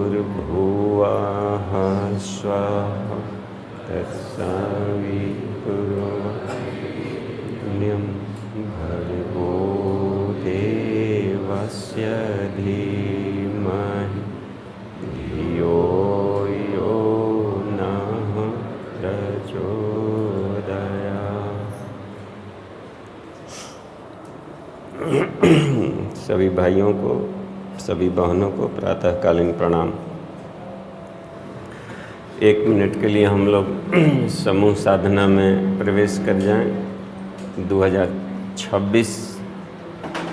भूर्भुवः स्वः तत्सवितुर्वरेण्यं भर्गो देवस्य धीमहि धियो यो नः प्रचोदयात्। सभी भाइयों को, सभी बहनों को प्रातःकालीन प्रणाम। 1 मिनट के लिए हम लोग समूह साधना में प्रवेश कर जाएं। 2026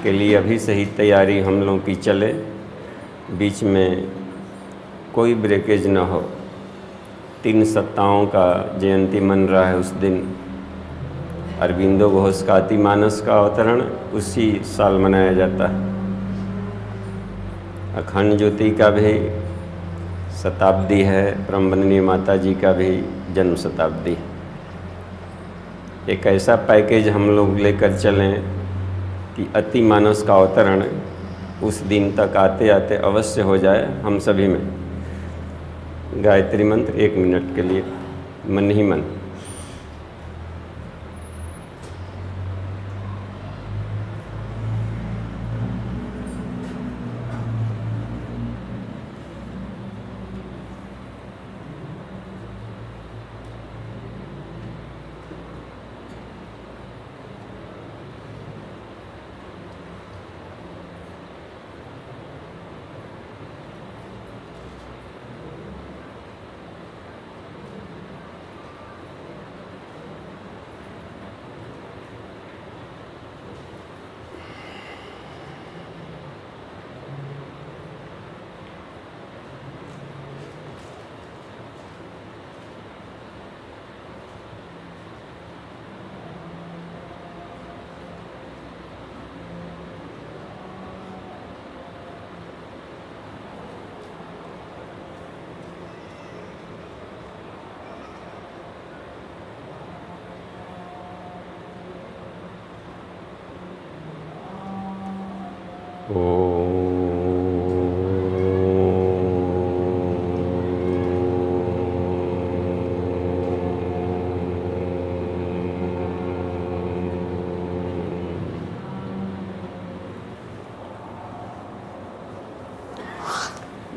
के लिए अभी से ही तैयारी हम लोगों की चले, बीच में कोई ब्रेकेज ना हो। 3 सत्ताओं का जयंती मन रहा है। उस दिन अरविंदो घोष का अतिमानस का अवतरण उसी साल मनाया जाता है। अखंड ज्योति का भी शताब्दी है, ब्रह्मवंदनी माता जी का भी जन्म शताब्दी। एक ऐसा पैकेज हम लोग लेकर चलें कि अतिमानस का अवतरण उस दिन तक आते आते अवश्य हो जाए हम सभी में। गायत्री मंत्र 1 मिनट के लिए मन ही मन।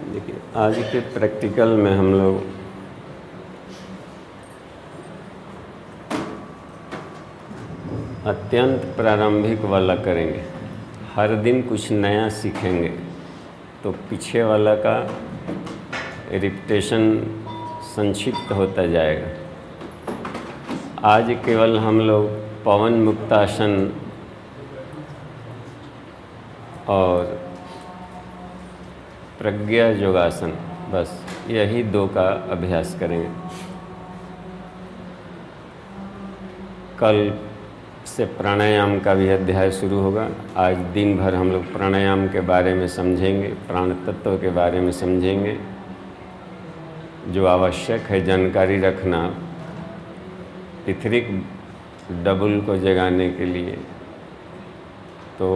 देखिए, आज के प्रैक्टिकल में हम लोग अत्यंत प्रारंभिक वाला करेंगे। हर दिन कुछ नया सीखेंगे तो पीछे वाला का रिपिटेशन संक्षिप्त होता जाएगा। आज केवल हम लोग पवन मुक्तासन और प्रज्ञा योगासन, बस यही 2 का अभ्यास करेंगे। कल से प्राणायाम का भी अध्याय शुरू होगा। आज दिन भर हम लोग प्राणायाम के बारे में समझेंगे, प्राण तत्व के बारे में समझेंगे। जो आवश्यक है जानकारी रखना पिथरिक डबल को जगाने के लिए, तो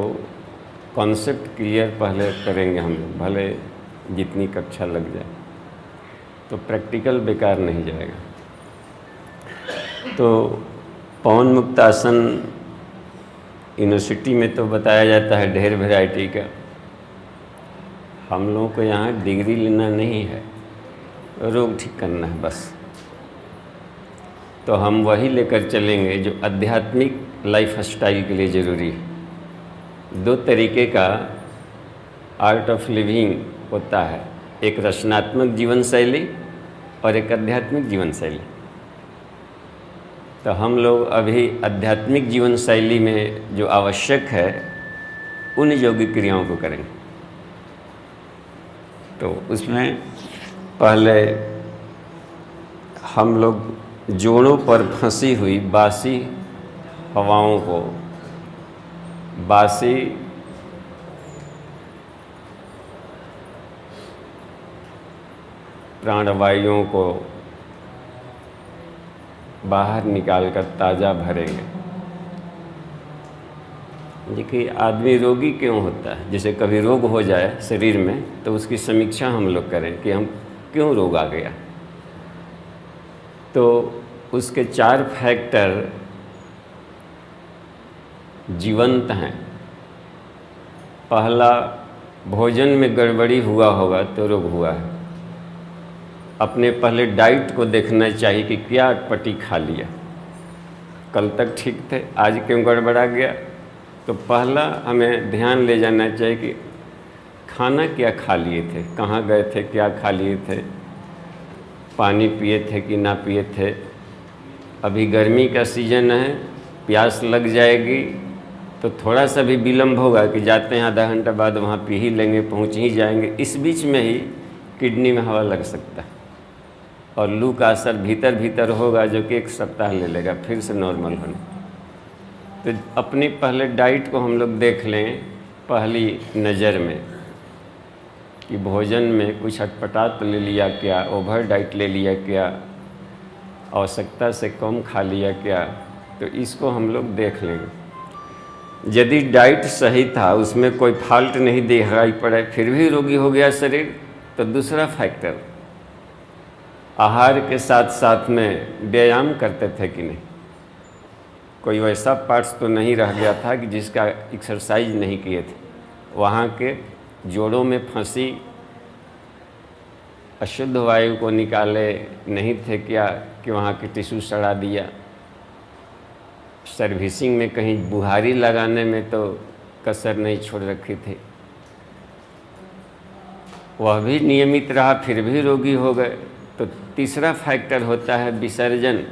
कॉन्सेप्ट क्लियर पहले करेंगे हम लोग, भले जितनी कक्षा लग जाए, तो प्रैक्टिकल बेकार नहीं जाएगा। तो पवन मुक्तासन यूनिवर्सिटी में तो बताया जाता है ढेर वैरायटी का। हम लोगों को यहाँ डिग्री लेना नहीं है, रोग ठीक करना है बस। तो हम वही लेकर चलेंगे जो आध्यात्मिक लाइफ स्टाइल के लिए ज़रूरी है। 2 तरीके का आर्ट ऑफ लिविंग होता है, एक रचनात्मक जीवन शैली और एक आध्यात्मिक जीवन शैली। तो हम लोग अभी आध्यात्मिक जीवन शैली में जो आवश्यक है उन योगिक क्रियाओं को करेंगे। तो उसमें पहले हम लोग जोड़ों पर फंसी हुई बासी हवाओं को, बासी प्राणवायुओं को बाहर निकालकर ताज़ा भरेंगे। देखिए, आदमी रोगी क्यों होता है? जैसे कभी रोग हो जाए शरीर में तो उसकी समीक्षा हम लोग करें कि हम क्यों रोग आ गया। तो उसके 4 फैक्टर जीवंत हैं। पहला, भोजन में गड़बड़ी हुआ होगा तो रोग हुआ है। अपने पहले डाइट को देखना चाहिए कि क्या अटपटी खा लिया, कल तक ठीक थे, आज क्यों गड़बड़ा गया। तो पहला हमें ध्यान ले जाना चाहिए कि खाना क्या खा लिए थे, कहाँ गए थे, क्या खा लिए थे, पानी पिए थे कि ना पिए थे। अभी गर्मी का सीज़न है, प्यास लग जाएगी तो थोड़ा सा भी विलम्ब होगा कि जाते हैं आधा घंटा बाद वहाँ पी ही लेंगे, पहुँच ही जाएंगे। इस बीच में ही किडनी में हवा लग सकता है और लू का असर भीतर भीतर होगा जो कि 1 सप्ताह ले लेगा फिर से नॉर्मल होने। तो अपनी पहले डाइट को हम लोग देख लें पहली नज़र में कि भोजन में कुछ अटपटा तो ले लिया क्या, ओवर डाइट ले लिया क्या, आवश्यकता से कम खा लिया क्या। तो इसको हम लोग देख लेंगे। यदि डाइट सही था, उसमें कोई फॉल्ट नहीं दिखाई पड़े, फिर भी रोगी हो गया शरीर, तो दूसरा फैक्टर, आहार के साथ साथ में व्यायाम करते थे कि नहीं। कोई वैसा पार्ट्स तो नहीं रह गया था कि जिसका एक्सरसाइज नहीं किए थे। वहाँ के जोड़ों में फंसी अशुद्ध वायु को निकाले नहीं थे क्या कि वहाँ के टिश्यू सड़ा दिया। सर्विसिंग में कहीं बुहारी लगाने में तो कसर नहीं छोड़ रखी थी, वह भी नियमित रहा, फिर भी रोगी हो गए। तो तीसरा फैक्टर होता है विसर्जन।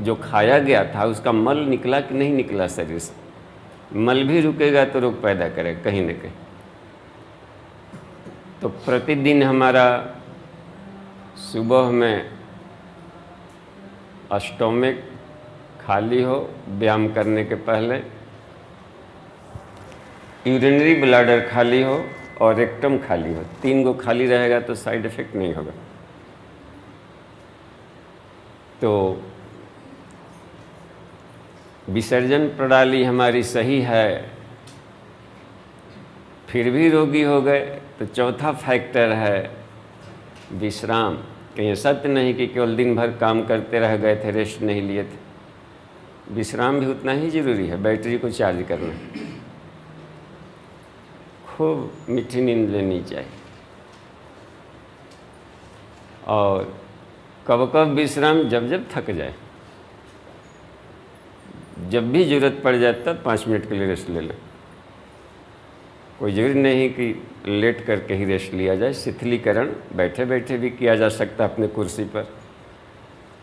जो खाया गया था उसका मल निकला कि नहीं निकला शरीर से। मल भी रुकेगा तो रोग पैदा करेगा कहीं न कहीं। तो प्रतिदिन हमारा सुबह में स्टोमक खाली हो, व्यायाम करने के पहले, यूरिनरी ब्लैडर खाली हो और रेक्टम खाली हो। 3 गो खाली रहेगा तो साइड इफेक्ट नहीं होगा। तो विसर्जन प्रणाली हमारी सही है, फिर भी रोगी हो गए, तो चौथा फैक्टर है विश्राम। कहीं सत्य नहीं कि केवल दिन भर काम करते रह गए थे, रेस्ट नहीं लिए थे। विश्राम भी उतना ही ज़रूरी है, बैटरी को चार्ज करना। खूब मीठी नींद लेनी चाहिए। और कब कब विश्राम, जब जब थक जाए, जब भी ज़रूरत पड़ जाए तब 5 मिनट के लिए रेस्ट ले लें। कोई ज़रूरी नहीं कि लेट करके ही रेस्ट लिया जाए। शिथिलीकरण बैठे बैठे भी किया जा सकता है अपने कुर्सी पर।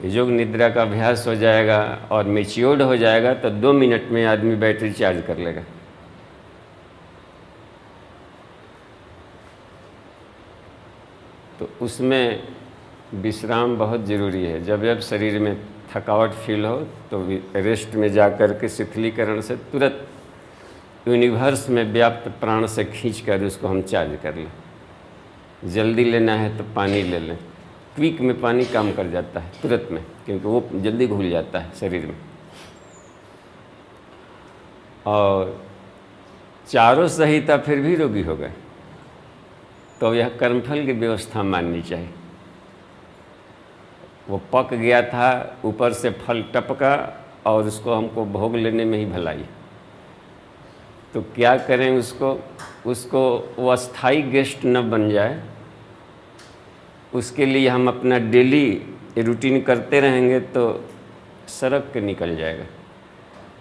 योग निद्रा का अभ्यास हो जाएगा और मैच्योर्ड हो जाएगा तो 2 मिनट में आदमी बैटरी चार्ज कर लेगा। तो उसमें विश्राम बहुत ज़रूरी है। जब जब शरीर में थकावट फील हो तो रेस्ट में जा कर के शिथिलीकरण से तुरंत यूनिवर्स में व्याप्त प्राण से खींच कर उसको हम चार्ज कर लें। जल्दी लेना है तो पानी ले लें। क्विक में पानी काम कर जाता है तुरंत में, क्योंकि वो जल्दी घुल जाता है शरीर में। और चारों सही था फिर भी रोगी हो गए तो यह कर्मफल की व्यवस्था माननी चाहिए। वो पक गया था, ऊपर से फल टपका और उसको हमको भोग लेने में ही भलाई। तो क्या करें उसको वो अस्थाई गेस्ट न बन जाए, उसके लिए हम अपना डेली रूटीन करते रहेंगे तो सड़क के निकल जाएगा,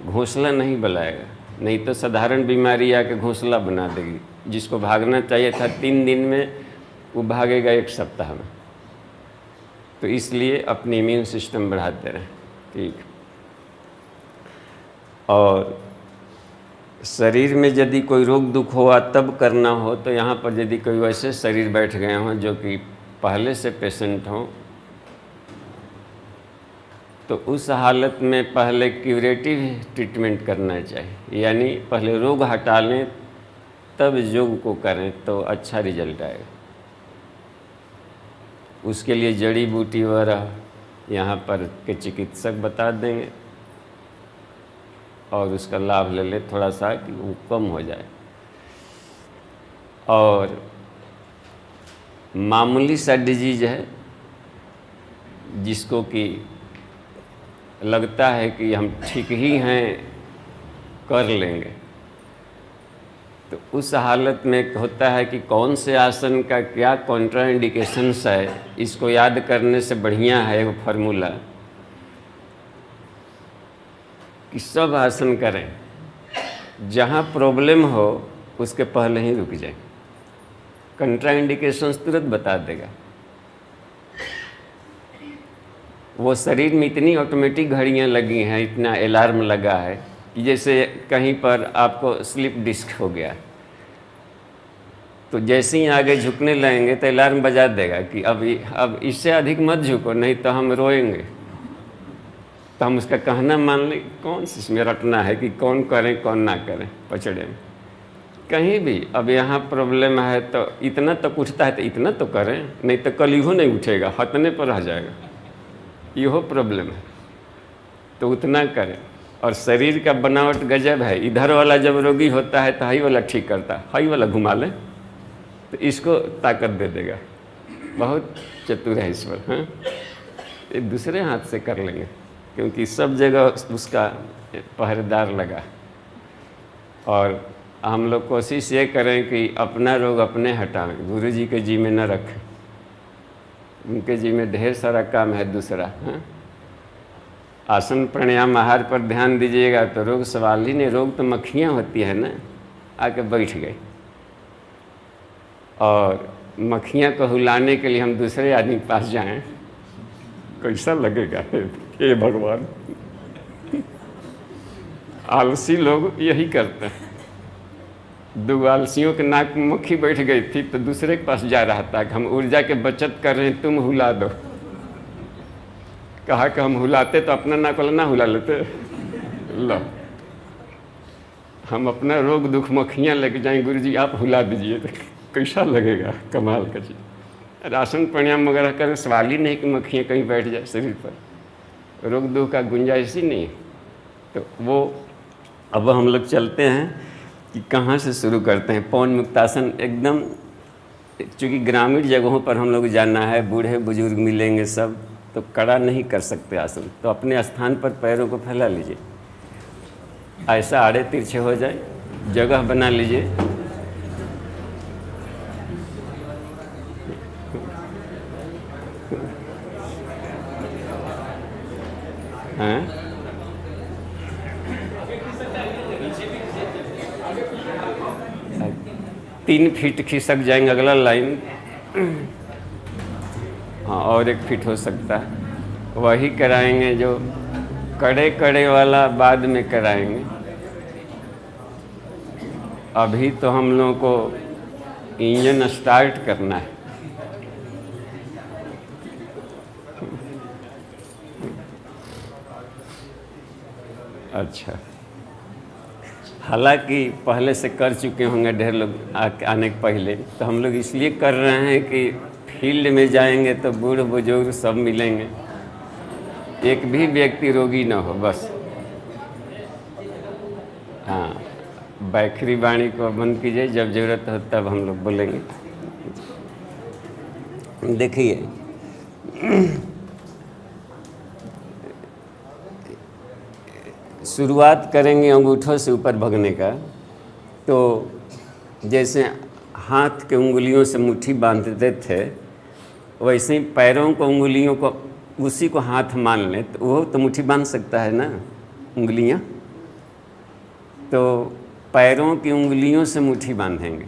घोंसला नहीं बनाएगा। नहीं तो साधारण बीमारी आके घोंसला बना देगी। जिसको भागना चाहिए था 3 दिन में, वो भागेगा 1 सप्ताह में। तो इसलिए अपनी इम्यून सिस्टम बढ़ाते रहें। ठीक। और शरीर में यदि कोई रोग दुख हुआ तब करना हो तो यहाँ पर यदि कोई वैसे शरीर बैठ गए हों जो कि पहले से पेशेंट हों, तो उस हालत में पहले क्यूरेटिव ट्रीटमेंट करना चाहिए। यानी पहले रोग हटा लें तब योग को करें तो अच्छा रिजल्ट आएगा। उसके लिए जड़ी बूटी वगैरह यहाँ पर के चिकित्सक बता देंगे। और उसका लाभ ले ले थोड़ा सा कि वो कम हो जाए। और मामूली सा डिजीज है जिसको कि लगता है कि हम ठीक ही हैं, कर लेंगे, तो उस हालत में होता है कि कौन से आसन का क्या कॉन्ट्राइंडिकेशंस है, इसको याद करने से बढ़िया है वो फार्मूला कि सब आसन करें, जहाँ प्रॉब्लम हो उसके पहले ही रुक जाए, कॉन्ट्राइंडिकेशंस तुरंत बता देगा। वो शरीर में इतनी ऑटोमेटिक घड़ियाँ लगी हैं, इतना अलार्म लगा है कि जैसे कहीं पर आपको स्लिप डिस्क हो गया तो जैसे ही आगे झुकने लगेंगे तो अलार्म बजा देगा कि अब इससे अधिक मत झुको, नहीं तो हम रोएंगे। तो हम उसका कहना मान लें, कौन सी इसमें रटना है कि कौन करें कौन ना करें। पचड़े में कहीं भी अब यहाँ प्रॉब्लम है तो इतना तक उठता है तो इतना तो करें, नहीं तो कल इहो नहीं उठेगा, हथने पर रह जाएगा, इहो प्रॉब्लम है, तो उतना करें। और शरीर का बनावट गजब है, इधर वाला जब रोगी होता है तो हाई वाला ठीक करता है, हाई वाला घुमा लें तो इसको ताकत दे देगा। बहुत चतुर है ईश्वर। हाँ, ये दूसरे हाथ से कर लेंगे क्योंकि सब जगह उसका पहरेदार लगा। और हम लोग कोशिश ये करें कि अपना रोग अपने हटाएं, गुरु जी के जी में न रखें, उनके जी में ढेर सारा काम है दूसरा। हाँ, आसन प्राणायाम आहार पर ध्यान दीजिएगा तो रोग सवाल ही नहीं। रोग तो मक्खियाँ होती है ना, आके बैठ गई, और मक्खियाँ को हुलाने के लिए हम दूसरे आदमी के पास जाएं, कैसा लगेगा? हे भगवान, आलसी लोग यही करते हैं। दो आलसियों के नाक में मक्खी बैठ गई थी तो दूसरे के पास जा रहा था कि हम ऊर्जा के बचत कर रहे हैं, तुम हुला दो। कहा कि हम हुलाते तो अपना नाक वाला ना हुला लेते। लो, हम अपना रोग दुख मक्खियाँ लेके जाएं, गुरु जी आप हुला दीजिए, तो कैसा लगेगा? कमाल का चीज़। राशन प्राणायाम वगैरह करें, सवाल ही नहीं कि मक्खियाँ कहीं बैठ जाए शरीर पर, रोग दुख का गुंजाइश ही नहीं। तो वो अब हम लोग चलते हैं कि कहाँ से शुरू करते हैं। पवन मुक्तासन एकदम, चूँकि ग्रामीण जगहों पर हम लोग जाना है, बूढ़े बुजुर्ग मिलेंगे सब, तो कड़ा नहीं कर सकते आसन, तो अपने स्थान पर पैरों को फैला लीजिए, ऐसा आड़े तिरछे हो जाए, जगह बना लीजिए। हाँ, 3 फीट खिसक जाएंगे, अगला लाइन। हाँ, और 1 फीट हो सकता है, वही कराएंगे जो कड़े कड़े वाला बाद में कराएंगे। अभी तो हम लोगों को इंजन स्टार्ट करना है। अच्छा, हालांकि पहले से कर चुके होंगे ढेर लोग आने के पहले, तो हम लोग इसलिए कर रहे हैं कि फील्ड में जाएंगे तो बूढ़ बुजुर्ग सब मिलेंगे, एक भी व्यक्ति रोगी ना हो बस। हाँ, बैखरी वाणी को बंद कीजिए, जब ज़रूरत हो तब हम लोग बोलेंगे। देखिए, शुरुआत करेंगे अंगूठों से ऊपर भगने का। तो जैसे हाथ के उंगलियों से मुट्ठी बांधते थे, वैसे ही पैरों को उंगलियों को उसी को हाथ मान लें तो वो तो मुट्ठी बांध सकता है ना उंगलियां। तो पैरों की उंगलियों से मुट्ठी बांधेंगे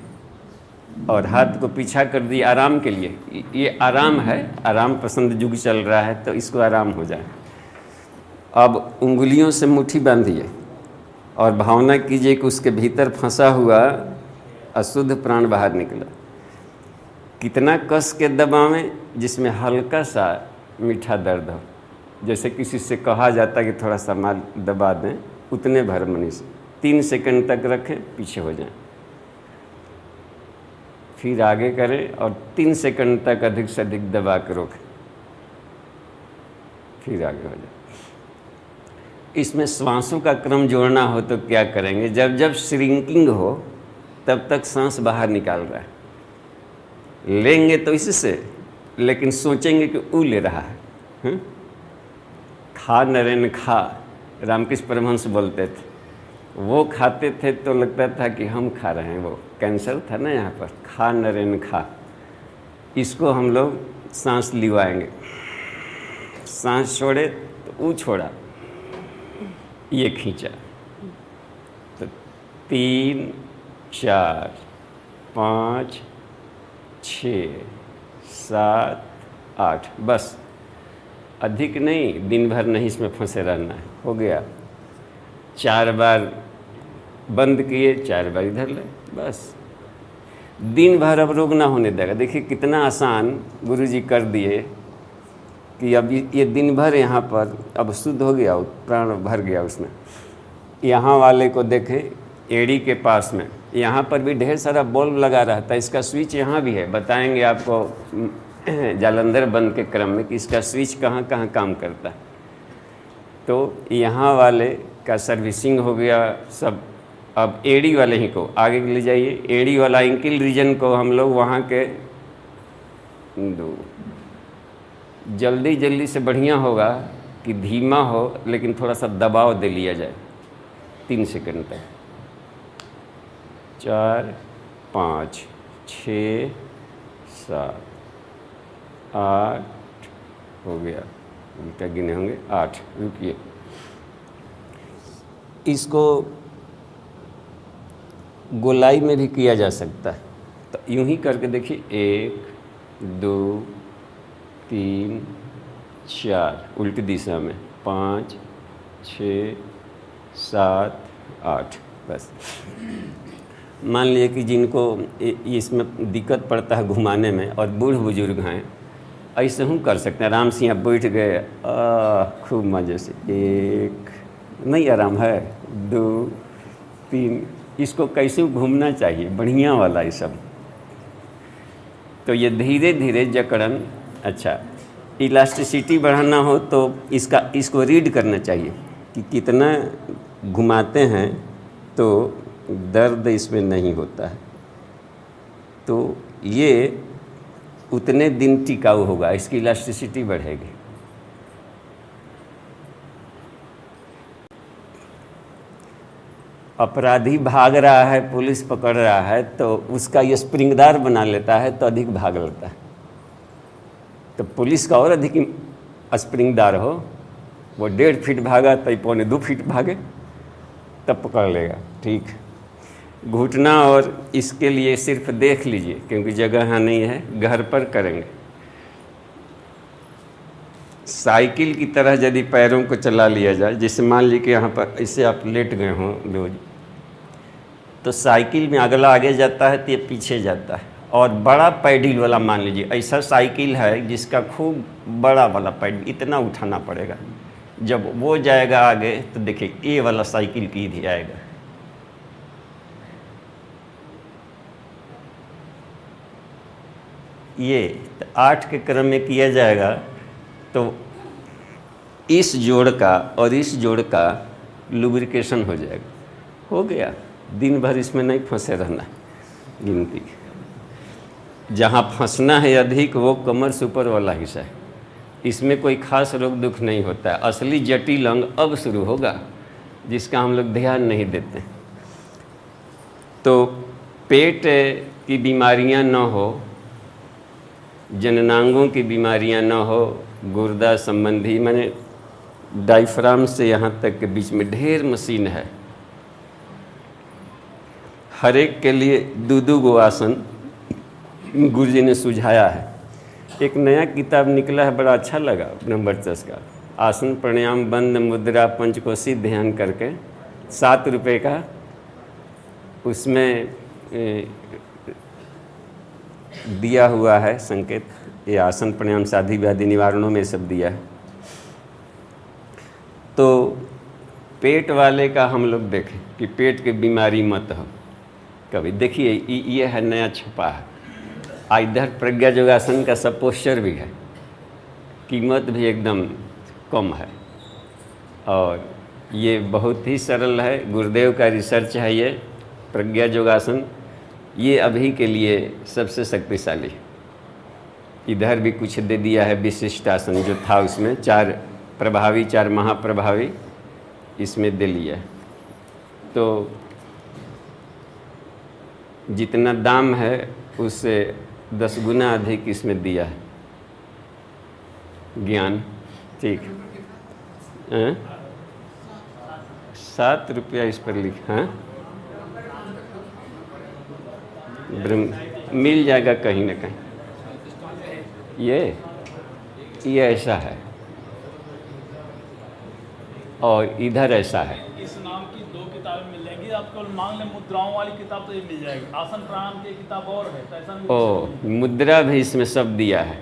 और हाथ को पीछा कर दिए आराम के लिए। ये आराम है, आराम पसंद युग चल रहा है तो इसको आराम हो जाए। अब उंगलियों से मुट्ठी बांधिए और भावना कीजिए कि उसके भीतर फंसा हुआ अशुद्ध प्राण बाहर निकला। कितना कस के दबावें जिसमें हल्का सा मीठा दर्द हो, जैसे किसी से कहा जाता है कि थोड़ा सा माल दबा दें, उतने भर मनी से 3 सेकंड तक रखें, पीछे हो जाएं, फिर आगे करें और 3 सेकंड तक अधिक से अधिक दबा कर रोकें, फिर आगे हो जाए। इसमें श्वासों का क्रम जोड़ना हो तो क्या करेंगे? जब जब श्रिंकिंग हो तब तक सांस बाहर निकाल रहा है, लेंगे तो इससे, लेकिन सोचेंगे कि ऊ ले रहा है। खा नरेन खा, रामकृष्ण परमहंस बोलते थे। वो खाते थे तो लगता था कि हम खा रहे हैं, वो कैंसर था ना यहाँ पर। खा नरेन खा, इसको हम लोग सांस लिवाएंगे। सांस छोड़े तो ऊ छोड़ा, ये खींचा, तो 3 4 5 6 7 8, बस अधिक नहीं, दिन भर नहीं इसमें फंसे रहना है। हो गया, 4 बार बंद किए, 4 बार इधर ले, बस दिन भर अब रोग ना होने देगा। देखिए कितना आसान गुरुजी कर दिए कि अब ये दिन भर यहाँ पर अब शुद्ध हो गया, प्राण भर गया उसमें। यहाँ वाले को देखें, एड़ी के पास में यहाँ पर भी ढेर सारा बल्ब लगा रहता है, इसका स्विच यहाँ भी है। बताएंगे आपको जालंधर बंद के क्रम में कि इसका स्विच कहाँ कहाँ काम करता है। तो यहाँ वाले का सर्विसिंग हो गया सब। अब एड़ी वाले ही को आगे ले जाइए। एड़ी वाला एंकिल रीजन को हम लोग वहाँ के जल्दी जल्दी से बढ़िया होगा कि धीमा हो, लेकिन थोड़ा सा दबाव दे लिया जाए 3 सेकंड तक। 4 5 6 7 8 हो गया, उल्टा गिने होंगे 8। रुकिए, इसको गोलाई में भी किया जा सकता है। तो यूं ही करके देखिए, 1 2 3 4, उल्टी दिशा में 5 6 7 8। बस मान लिए कि जिनको इसमें दिक्कत पड़ता है घुमाने में और बूढ़ बुजुर्ग हैं, ऐसे हम कर सकते हैं। आराम से यहाँ बैठ गए, खूब मज़े से। 1 नहीं आराम है, 2 3, इसको कैसे घूमना चाहिए, बढ़िया वाला ये सब। तो ये धीरे धीरे जकड़न। अच्छा, इलास्टिसिटी बढ़ाना हो तो इसको रीड करना चाहिए कि कितना घुमाते हैं तो दर्द इसमें नहीं होता है। तो ये उतने दिन टिकाऊ होगा, इसकी इलास्टिसिटी बढ़ेगी। अपराधी भाग रहा है, पुलिस पकड़ रहा है, तो उसका ये स्प्रिंगदार बना लेता है तो अधिक भाग लेता है। तो पुलिस का और अधिक स्प्रिंगदार हो, वो 1.5 फीट भागा तो 1.25 फीट भागे, तब पकड़ लेगा। ठीक, घुटना और इसके लिए सिर्फ देख लीजिए, क्योंकि जगह यहाँ नहीं है, घर पर करेंगे। साइकिल की तरह यदि पैरों को चला लिया जाए, जैसे मान लीजिए कि यहाँ पर ऐसे आप लेट गए हों रोज, तो साइकिल में अगला आगे जाता है तो ये पीछे जाता है। और बड़ा पैडल वाला मान लीजिए, ऐसा साइकिल है जिसका खूब बड़ा वाला पैडल इतना उठाना पड़ेगा। जब वो जाएगा आगे तो देखिए ये वाला साइकिल की भी आएगा। ये 8 के क्रम में किया जाएगा तो इस जोड़ का और इस जोड़ का लुब्रिकेशन हो जाएगा। हो गया, दिन भर इसमें नहीं फंसे रहना। गिनती जहाँ फंसना है अधिक वो कमर से ऊपर वाला हिस्सा है, इसमें कोई खास रोग दुख नहीं होता है। असली जटिल अंग अब शुरू होगा जिसका हम लोग ध्यान नहीं देते। तो पेट की बीमारियां न हो, जननांगों की बीमारियां न हो, गुर्दा संबंधी, मैंने डायफ्राम से यहाँ तक के बीच में ढेर मशीन है। हर एक के लिए 2-2 गो आसन गुरुजी ने सुझाया है। एक नया किताब निकला है, बड़ा अच्छा लगा, नंबर 10 का, आसन प्राणायाम बंद मुद्रा पंचकोशी ध्यान करके, 7 रुपये का। उसमें दिया हुआ है संकेत, ये आसन प्राणायाम साधी व्याधि निवारणों में सब दिया है। तो पेट वाले का हम लोग देखें कि पेट की बीमारी मत हो कभी। देखिए ये है नया छपा है, इधर प्रज्ञा योगासन का सब पोस्चर भी है, कीमत भी एकदम कम है। और ये बहुत ही सरल है, गुरुदेव का रिसर्च है ये प्रज्ञा योगासन। ये अभी के लिए सबसे शक्तिशाली। इधर भी कुछ दे दिया है विशिष्टासन जो था उसमें, 4 प्रभावी 4 महाप्रभावी इसमें दे लिया है। तो जितना दाम है उससे 10 गुना अधिक इसमें दिया है ज्ञान। ठीक है, 7 रुपया इस पर लिखा है। मिल जाएगा कहीं ना कहीं। ये ऐसा है और इधर ऐसा है। इस नाम की 2 किताबें मिल जाएंगी आपको। मांग लें मुद्राओं वाली किताब तो ये मिल जाएगी। आसन प्राणायाम की किताब और है, तो ऐसा ओ मुद्रा भी इसमें सब दिया है,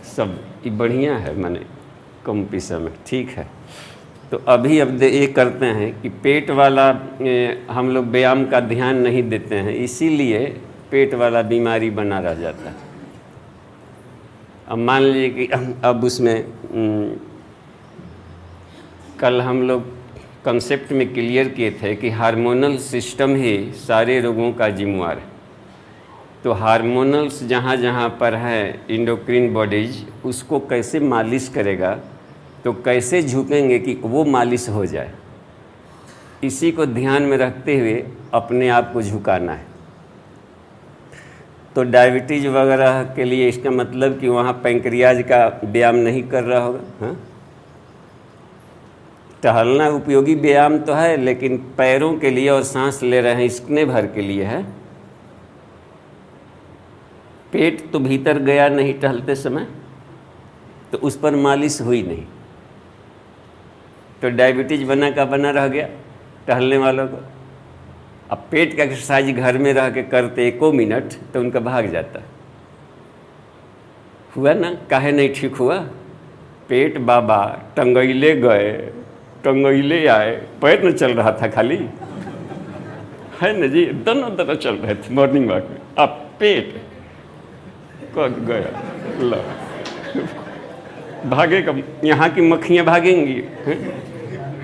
सब ये बढ़िया है, माने कम पैसा में। ठीक है, तो अभी अब ये करते हैं कि पेट वाला हम लोग व्यायाम का ध्यान नहीं देते हैं, इसीलिए पेट वाला बीमारी बना रह जाता है। अब मान लीजिए कि अब उसमें कल हम लोग कंसेप्ट में क्लियर किए थे कि हार्मोनल सिस्टम ही सारे रोगों का जिम्मेवार है। तो हार्मोनल्स जहाँ जहाँ पर है इंडोक्रीन बॉडीज, उसको कैसे मालिश करेगा, तो कैसे झुकेंगे कि वो मालिश हो जाए, इसी को ध्यान में रखते हुए अपने आप को झुकाना है। तो डायबिटीज वगैरह के लिए इसका मतलब कि वहाँ पैंक्रियाज का व्यायाम नहीं कर रहा होगा। हाँ, टहलना उपयोगी व्यायाम तो है, लेकिन पैरों के लिए और सांस ले रहे हैं इसने भर के लिए है। पेट तो भीतर गया नहीं टहलते समय, तो उस पर मालिश हुई नहीं, तो डायबिटीज बना का बना रह गया टहलने वालों को। अब पेट का एक्सरसाइज घर में रह के करते 1 मिनट तो उनका भाग जाता। हुआ ना, काहे नहीं ठीक हुआ? पेट बाबा टंगैले गए, टंगैले आए, पैर न चल रहा था खाली, है ना जी, दोनों तरह चल रहे थे मॉर्निंग वॉक में। अब पेट कब गया, लो भागेगा, यहाँ की मक्खियाँ भागेंगी,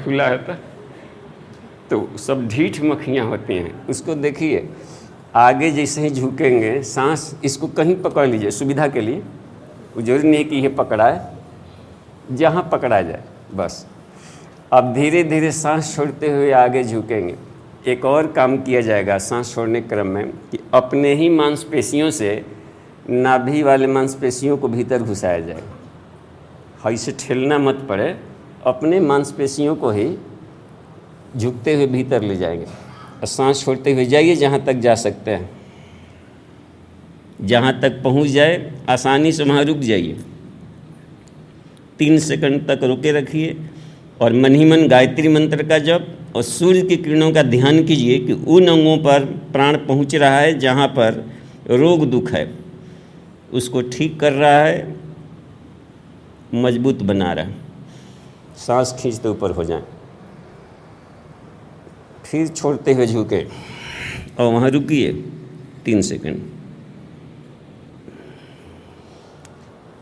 खुला है तो सब ढीठ मक्खियाँ होती हैं। उसको देखिए, आगे जैसे ही झुकेंगे, सांस इसको कहीं पकड़ लीजिए सुविधा के लिए, वो जरूरी नहीं कि ये पकड़ा है, जहाँ पकड़ा जाए बस। अब धीरे धीरे सांस छोड़ते हुए आगे झुकेंगे। एक और काम किया जाएगा सांस छोड़ने क्रम में कि अपने ही मांसपेशियों से नाभि वाले मांसपेशियों को भीतर घुसाया जाएगा। हाँ, इसे ठेलना मत पड़े, अपने मांसपेशियों को ही झुकते हुए भीतर ले जाएंगे और सांस छोड़ते हुए जाइए जहाँ तक जा सकते हैं। जहाँ तक पहुँच जाए आसानी से वहाँ रुक जाइए, 3 सेकंड तक रुके रखिए और मन ही मन गायत्री मंत्र का जप और सूर्य की किरणों का ध्यान कीजिए कि उन अंगों पर प्राण पहुँच रहा है जहाँ पर रोग दुख है, उसको ठीक कर रहा है, मजबूत बना रहा है। सांस खींचते ऊपर हो जाए, फिर छोड़ते हुए झुके और वहाँ रुकिए 3 सेकंड।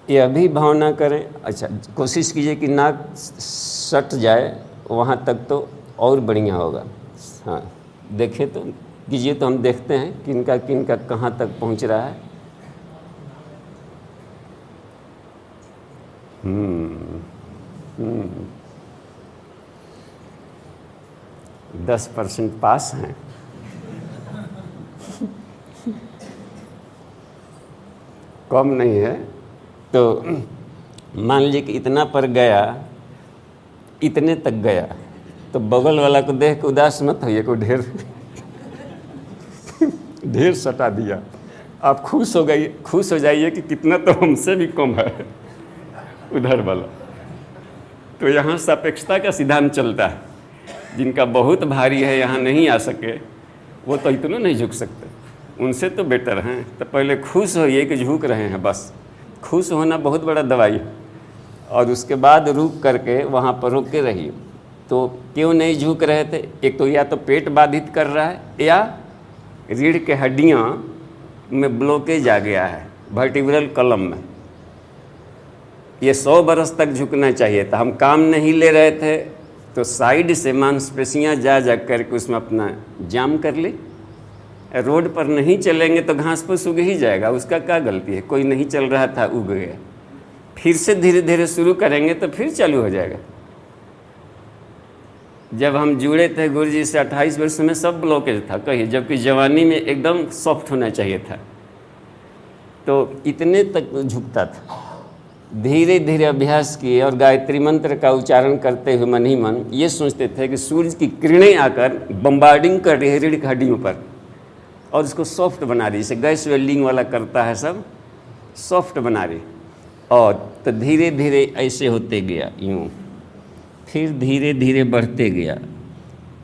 यह भी भावना करें। अच्छा, कोशिश कीजिए कि नाक सट जाए, वहाँ तक तो और बढ़िया होगा। हाँ, देखें तो कीजिए, तो हम देखते हैं किनका कहाँ तक पहुँच रहा है। 10% पास हैं। कम नहीं है। तो मान लीजिए कि इतना पर गया, इतने तक गया, तो बगल वाला को देख के उदास मत होइए, को ढेर सटा दिया। आप खुश हो जाइए कि कितना तो हमसे भी कम है उधर वाला। तो यहाँ सापेक्षता का सिद्धांत चलता है। जिनका बहुत भारी है, यहाँ नहीं आ सके, वो तो इतना नहीं झुक सकते, उनसे तो बेटर हैं। तो पहले खुश होइए कि झुक रहे हैं, बस खुश होना बहुत बड़ा दवाई है। और उसके बाद रुक करके वहाँ पर रुक के रहिए। तो क्यों नहीं झुक रहे थे? एक तो या तो पेट बाधित कर रहा है, या रीढ़ के हड्डियाँ में ब्लॉकेज आ गया है वर्टिब्रल कॉलम में। ये 100 बरस तक झुकना चाहिए था। हम काम नहीं ले रहे थे, तो साइड से मांसपेशियाँ जा जा करके उसमें अपना जाम कर ले। रोड पर नहीं चलेंगे तो घास फूस उग ही जाएगा, उसका क्या गलती है? कोई नहीं चल रहा था, उग गया। फिर से धीरे धीरे शुरू करेंगे तो फिर चालू हो जाएगा। जब हम जुड़े थे गुरुजी से 28 वर्ष में सब ब्लॉकेज था कहिए, जबकि जवानी में एकदम सॉफ्ट होना चाहिए था। तो इतने तक झुकता था। धीरे धीरे अभ्यास किए और गायत्री मंत्र का उच्चारण करते हुए मन ही मन ये सोचते थे कि सूर्य की किरणें आकर बम्बार्डिंग कर रही है रीढ़ की हड्डियों पर और उसको सॉफ्ट बना रही, जैसे गैस वेल्डिंग वाला करता है, सब सॉफ्ट बना रही। और तो धीरे धीरे ऐसे होते गया यूँ, फिर धीरे धीरे बढ़ते गया।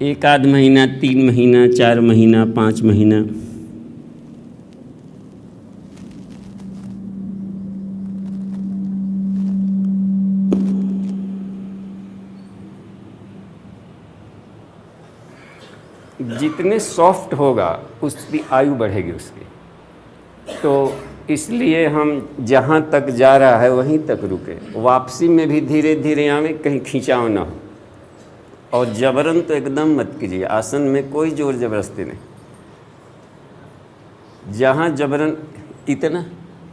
1 आध महीना, 3 महीना, 4 महीना, 5 महीना, जितने सॉफ्ट होगा उसकी आयु बढ़ेगी उसकी। तो इसलिए हम जहाँ तक जा रहा है वहीं तक रुके, वापसी में भी धीरे धीरे आवे, कहीं खिंचाव ना हो। और जबरन तो एकदम मत कीजिए, आसन में कोई जोर जबरदस्ती नहीं। जहाँ जबरन इतना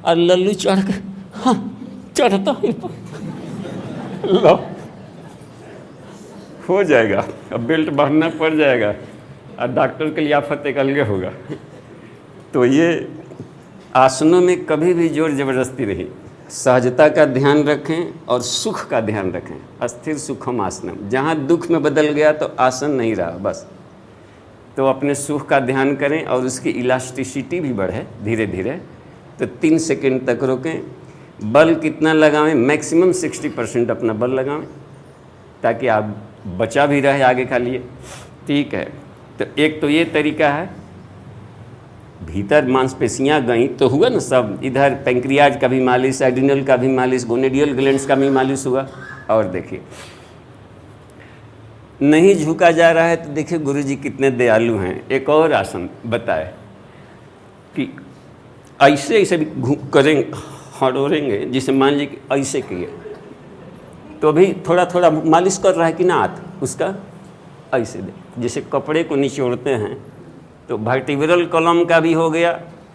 और लल्लू चढ़ कर, हाँ चढ़ता है लो हो जाएगा, अब बेल्ट बांधना पड़ जाएगा और डॉक्टर के लिए आफत एक अलग होगा। तो ये आसनों में कभी भी जोर जबरदस्ती नहीं, सहजता का ध्यान रखें और सुख का ध्यान रखें। अस्थिर सुखम आसनम, जहाँ दुख में बदल गया तो आसन नहीं रहा बस। तो अपने सुख का ध्यान करें और उसकी इलास्टिसिटी भी बढ़े धीरे धीरे। तो 3 सेकंड तक रोकें। बल कितना लगावें? मैक्सिमम 60% अपना बल लगावें ताकि आप बचा भी रहे आगे का लिए। ठीक है, तो एक तो ये तरीका है। भीतर मांसपेशियाँ गई तो हुआ ना सब, इधर पैंक्रियाज का भी मालिश, एड्रिनल का भी मालिश, गोनेडियल ग्लैंड्स का भी मालिश हुआ। और देखिए नहीं झुका जा रहा है तो देखिए गुरुजी कितने दयालु हैं। एक और आसन बताए कि ऐसे ऐसे भी करेंगे, हड़ोरेंगे, जिसे मान लीजिए कि ऐसे किए तो भी थोड़ा थोड़ा मालिश कर रहा है कि ना हाथ उसका ऐसे दे, जैसे कपड़े को निचोड़ते हैं। तो वर्टिब्रल कॉलम का भी हो गया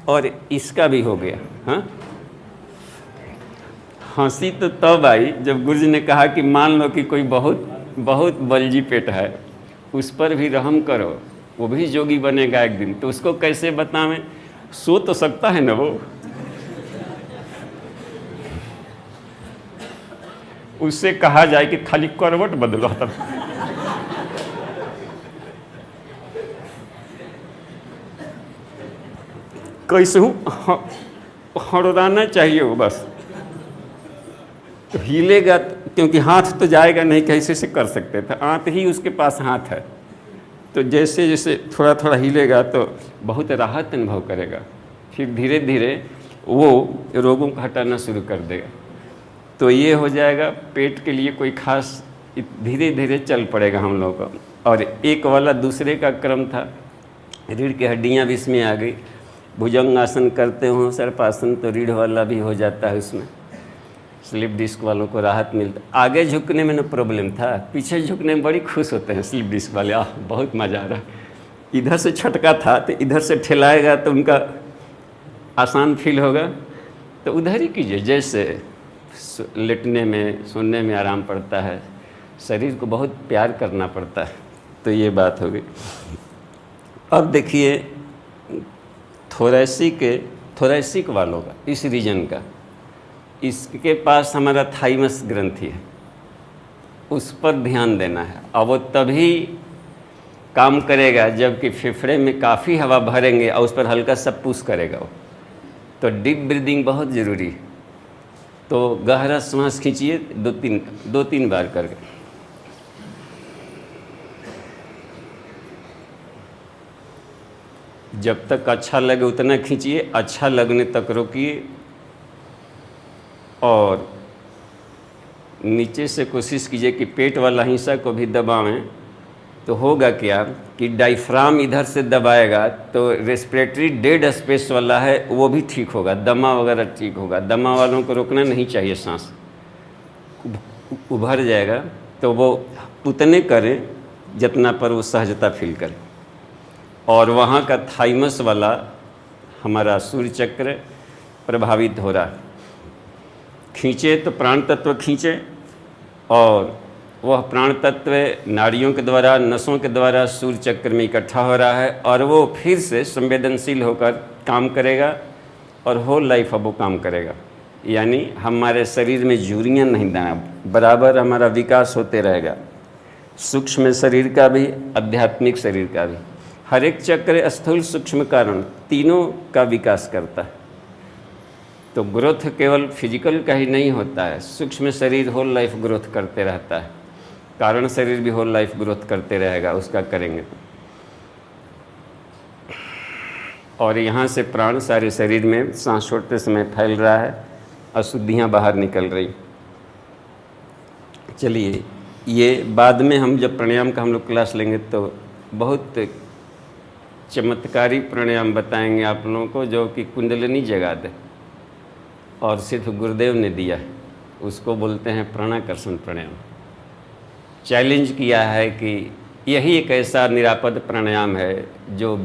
और इसका भी हो गया। हाँ, हंसी तो तब आई जब गुरुजी ने कहा कि मान लो कि कोई बहुत बहुत बलजी पेट है, उस पर भी रहम करो, वो भी जोगी बनेगा एक दिन। तो उसको कैसे बतावें? सो तो सकता है ना वो, उससे कहा जाए कि खाली करवट बदलो तब। कैसे हूँ हड़ोराना चाहिए वो बस, तो हिलेगा क्योंकि हाथ तो जाएगा नहीं, कैसे से कर सकते थे, हाथ ही उसके पास हाथ है। तो जैसे जैसे थोड़ा थोड़ा हिलेगा तो बहुत राहत अनुभव करेगा, फिर धीरे धीरे वो रोगों को हटाना शुरू कर देगा। तो ये हो जाएगा। पेट के लिए कोई खास धीरे धीरे चल पड़ेगा हम लोगों को। और एक वाला दूसरे का क्रम था, रीढ़ की हड्डियाँ भी इसमें आ गई। भुजंग आसन करते हो, सर्पासन, तो रीढ़ वाला भी हो जाता है उसमें। स्लिप डिस्क वालों को राहत मिलता। आगे झुकने में ना प्रॉब्लम था, पीछे झुकने में बड़ी खुश होते हैं स्लिप डिस्क वाले। बहुत मज़ा आ रहा। इधर से छटका था तो इधर से ठेलाएगा तो उनका आसान फील होगा। तो उधर ही कीजिए, जैसे लेटने में सोने में आराम पड़ता है, शरीर को बहुत प्यार करना पड़ता है। तो ये बात हो गई। अब देखिए थोरैसिक वालों का, इस रीजन का, इसके पास हमारा थाइमस ग्रंथि है, उस पर ध्यान देना है। अब वो तभी काम करेगा जबकि फेफड़े में काफ़ी हवा भरेंगे और उस पर हल्का सा पुश करेगा वो। तो डीप ब्रीदिंग बहुत ज़रूरी है। तो गहरा सांस खींचिए 2-3 बार करके। जब तक अच्छा लगे उतना खींचिए, अच्छा लगने तक रोकिए और नीचे से कोशिश कीजिए कि पेट वाला हिस्सा को भी दबावें। तो होगा क्या कि डायफ्राम इधर से दबाएगा तो रेस्पिरेटरी डेड स्पेस वाला है वो भी ठीक होगा, दमा वगैरह ठीक होगा। दमा वालों को रोकना नहीं चाहिए, सांस उभर जाएगा। तो वो उतने करें जितना पर वो सहजता फील करें। और वहाँ का थाइमस वाला हमारा सूर्य चक्र प्रभावित हो रहा है। खींचे तो प्राण तत्व खींचे, और वह प्राण तत्व नाड़ियों के द्वारा, नसों के द्वारा सूर्य चक्र में इकट्ठा हो रहा है, और वो फिर से संवेदनशील होकर काम करेगा और होल लाइफ अब वो काम करेगा। यानी हमारे शरीर में झुर्रियाँ नहीं देना, बराबर हमारा विकास होते रहेगा, सूक्ष्म शरीर का भी, आध्यात्मिक शरीर का भी। हर एक चक्र स्थूल सूक्ष्म कारण तीनों का विकास करता है। तो ग्रोथ केवल फिजिकल का ही नहीं होता है, सूक्ष्म शरीर होल लाइफ ग्रोथ करते रहता है, कारण शरीर भी होल लाइफ ग्रोथ करते रहेगा, उसका करेंगे। और यहाँ से प्राण सारे शरीर में सांस छोड़ते समय फैल रहा है, अशुद्धियाँ बाहर निकल रही। चलिए, ये बाद में हम जब प्राणायाम का हम लोग क्लास लेंगे तो बहुत चमत्कारी प्राणायाम बताएंगे आप लोगों को, जो कि कुंडलिनी जगा दे, और सिर्फ गुरुदेव ने दिया है। उसको बोलते हैं प्राणाकर्षण प्राणायाम। चैलेंज किया है कि यही एक ऐसा निरापद प्राणायाम है जो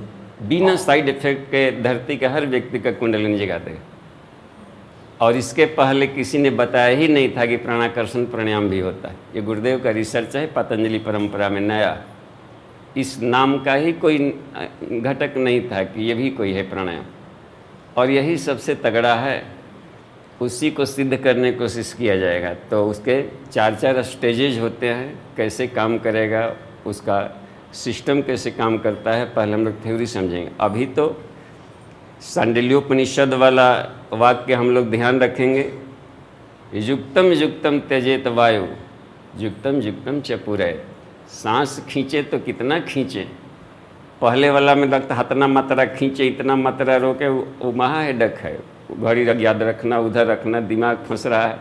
बिना साइड इफेक्ट के धरती के हर व्यक्ति का कुंडलिनी जगा देगा। और इसके पहले किसी ने बताया ही नहीं था कि प्राणाकर्षण प्राणायाम भी होता है। ये गुरुदेव का रिसर्च है, पतंजलि परंपरा में नया, इस नाम का ही कोई घटक नहीं था कि ये भी कोई है प्राणायाम, और यही सबसे तगड़ा है। उसी को सिद्ध करने की कोशिश किया जाएगा। तो उसके 4 स्टेजेज होते हैं, कैसे काम करेगा, उसका सिस्टम कैसे काम करता है, पहले हम लोग थ्योरी समझेंगे। अभी तो सांडिल्योपनिषद वाला वाक्य हम लोग ध्यान रखेंगे, युक्तम युक्तम त्यजेत वायु युक्तम युक्तम च पुरैत। सांस खींचे तो कितना खींचे, पहले वाला में लगता हतना मात्रा खींचे, इतना मात्रा रोके, वो महा हेडक है, घड़ी याद रखना, उधर रखना, दिमाग फंस रहा है।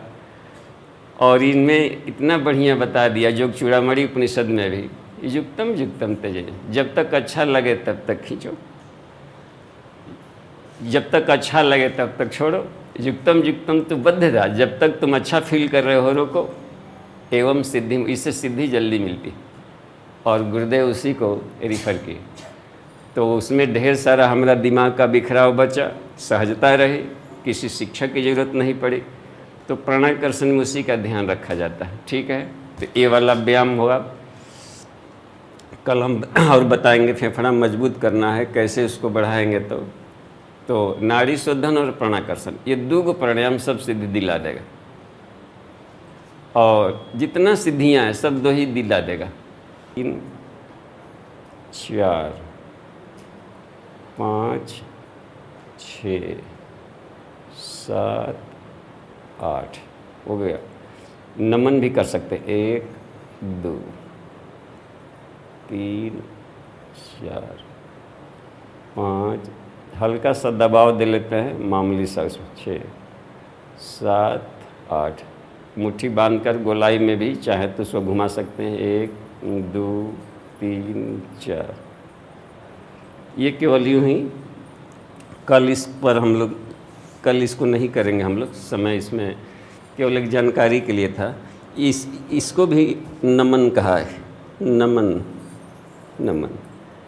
और इनमें इतना बढ़िया बता दिया योग चूड़ामणि उपनिषद में भी, युक्तम युक्तम त्यजे, जब तक अच्छा लगे तब तक खींचो, जब तक अच्छा लगे तब तक छोड़ो। युक्तम युक्तम तो बद्धता, जब तक तुम अच्छा फील कर रहे हो रोको। एवं सिद्धि, इससे सिद्धि जल्दी मिलती, और गुरुदेव उसी को रिफ़र किए। तो उसमें ढेर सारा हमारा दिमाग का बिखराव बचा, सहजता रही, किसी शिक्षक की ज़रूरत नहीं पड़ी। तो प्राणाकर्षण में उसी का ध्यान रखा जाता है। ठीक है, तो ये वाला व्यायाम होगा, कल हम और बताएंगे। फेफड़ा मजबूत करना है, कैसे उसको बढ़ाएंगे। तो नाड़ी शोधन और प्राणाकर्षण, ये 2 प्राणायाम सब सिद्धि दिला देगा, और जितना सिद्धियाँ हैं सब 2 ही दिला देगा। 3 4 5 6 7 8 हो गया। नमन भी कर सकते, 1 2 3 4 5, हल्का सा दबाव दे लेते हैं, मामूली सा, 6 7 8, मुट्ठी बांधकर गोलाई में भी चाहे तो उसको घुमा सकते हैं, 1 2 3 4। ये केवल यूँ ही, कल इस पर हम लोग, कल इसको नहीं करेंगे हम लोग, समय इसमें केवल एक जानकारी के लिए था। इसको भी नमन कहा है, नमन नमन,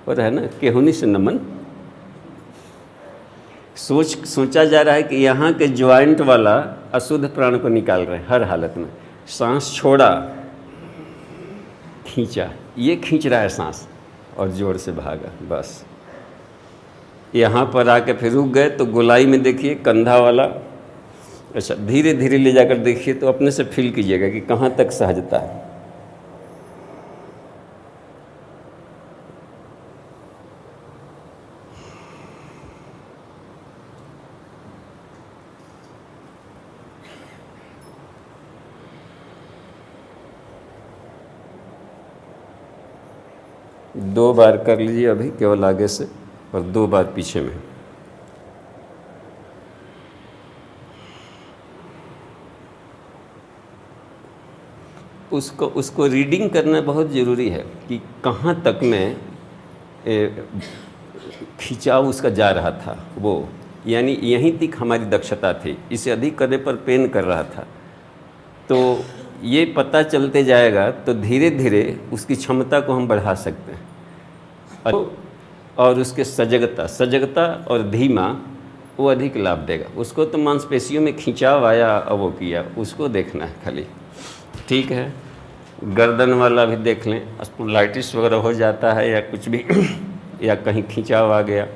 और है ना, केहुनी से नमन। सोचा जा रहा है कि यहाँ के ज्वाइंट वाला अशुद्ध प्राण को निकाल रहे हैं हर हालत में। सांस छोड़ा, खींचा, ये खींच रहा है सांस, और जोर से भागा, बस। यहाँ पर आके फिर रुक गए तो गोलाई में देखिए कंधा वाला, अच्छा धीरे धीरे ले जाकर देखिए तो अपने से फील कीजिएगा कि कहाँ तक सहजता है। दो बार कर लीजिए अभी, केवल आगे से, और 2 बार पीछे में। उसको रीडिंग करना बहुत ज़रूरी है कि कहाँ तक में खिंचाव उसका जा रहा था, वो यानी यहीं तक हमारी दक्षता थी, इससे अधिक करने पर पेन कर रहा था। तो ये पता चलते जाएगा तो धीरे धीरे उसकी क्षमता को हम बढ़ा सकते हैं, और उसके सजगता और धीमा वो अधिक लाभ देगा। उसको तो मांसपेशियों में खिंचाव आया और वो किया, उसको देखना है खाली। ठीक है, गर्दन वाला भी देख लें, स्पॉन्डिलाइटिस वगैरह हो जाता है या कुछ भी या कहीं खिंचाव आ गया,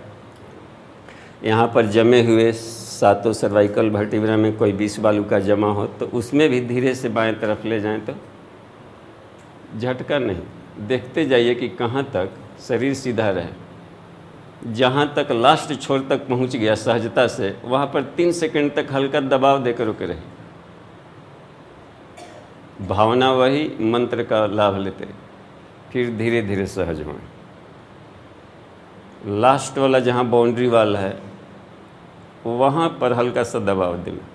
यहाँ पर जमे हुए सातों सर्वाइकल वर्टिब्रा में कोई विष बालू का जमा हो तो उसमें भी धीरे से बाएं तरफ ले जाएं तो झटका नहीं, देखते जाइए कि कहाँ तक शरीर सीधा रहे। जहाँ तक लास्ट छोर तक पहुँच गया सहजता से, वहाँ पर 3 सेकंड तक हल्का दबाव देकर रुके रहे। भावना वही, मंत्र का लाभ लेते, फिर धीरे धीरे सहज हों। लास्ट वाला जहाँ बाउंड्री वाला है वहाँ पर हल्का सा दबाव देना।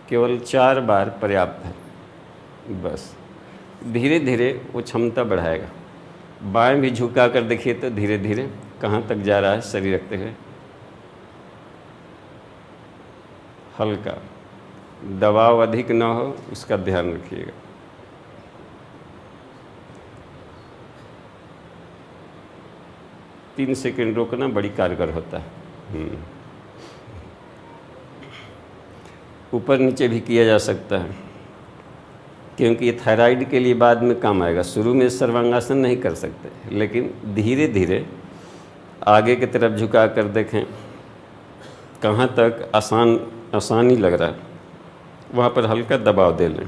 केवल 4 बार पर्याप्त है, बस। धीरे धीरे वो क्षमता बढ़ाएगा। बाएं भी झुका कर देखिए तो धीरे धीरे कहाँ तक जा रहा है शरीर रखते हुए। हल्का दबाव अधिक ना हो, उसका ध्यान रखिएगा। तीन सेकंड रोकना बड़ी कारगर होता है। ऊपर नीचे भी किया जा सकता है, क्योंकि ये थायराइड के लिए बाद में काम आएगा। शुरू में सर्वांगासन नहीं कर सकते, लेकिन धीरे धीरे आगे की तरफ झुका कर देखें कहाँ तक आसानी लग रहा है, वहाँ पर हल्का दबाव दे लें।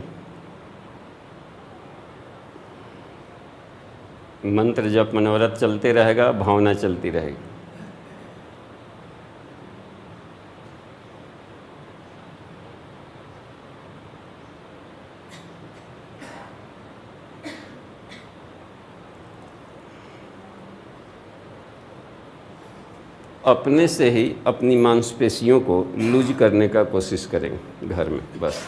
मंत्र जप मनोरथ चलते रहेगा, भावना चलती रहेगी। अपने से ही अपनी मांसपेशियों को लूज करने का कोशिश करेंगे घर में, बस।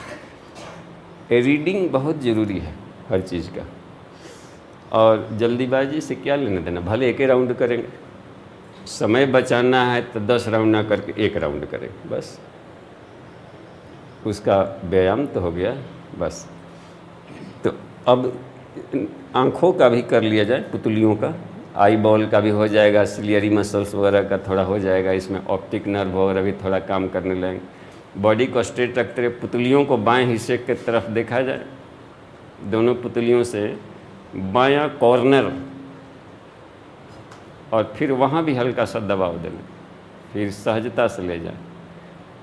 रीडिंग बहुत ज़रूरी है हर चीज़ का, और जल्दीबाजी से क्या लेने देना। भले एक ही राउंड करेंगे, समय बचाना है तो 10 राउंड ना करके 1 राउंड करेंगे, बस। उसका व्यायाम तो हो गया, बस। तो अब आँखों का भी कर लिया जाए, पुतलियों का, आई बॉल का भी हो जाएगा, सिलियरी मसल्स वगैरह का थोड़ा हो जाएगा। इसमें ऑप्टिक नर्व वगैरह भी थोड़ा काम करने लगेंगे। बॉडी को स्ट्रेट रखते रहे, पुतलियों को बाएं हिस्से की तरफ देखा जाए, दोनों पुतलियों से बायां कॉर्नर, और फिर वहाँ भी हल्का सा दबाव देना, फिर सहजता से ले जाएं,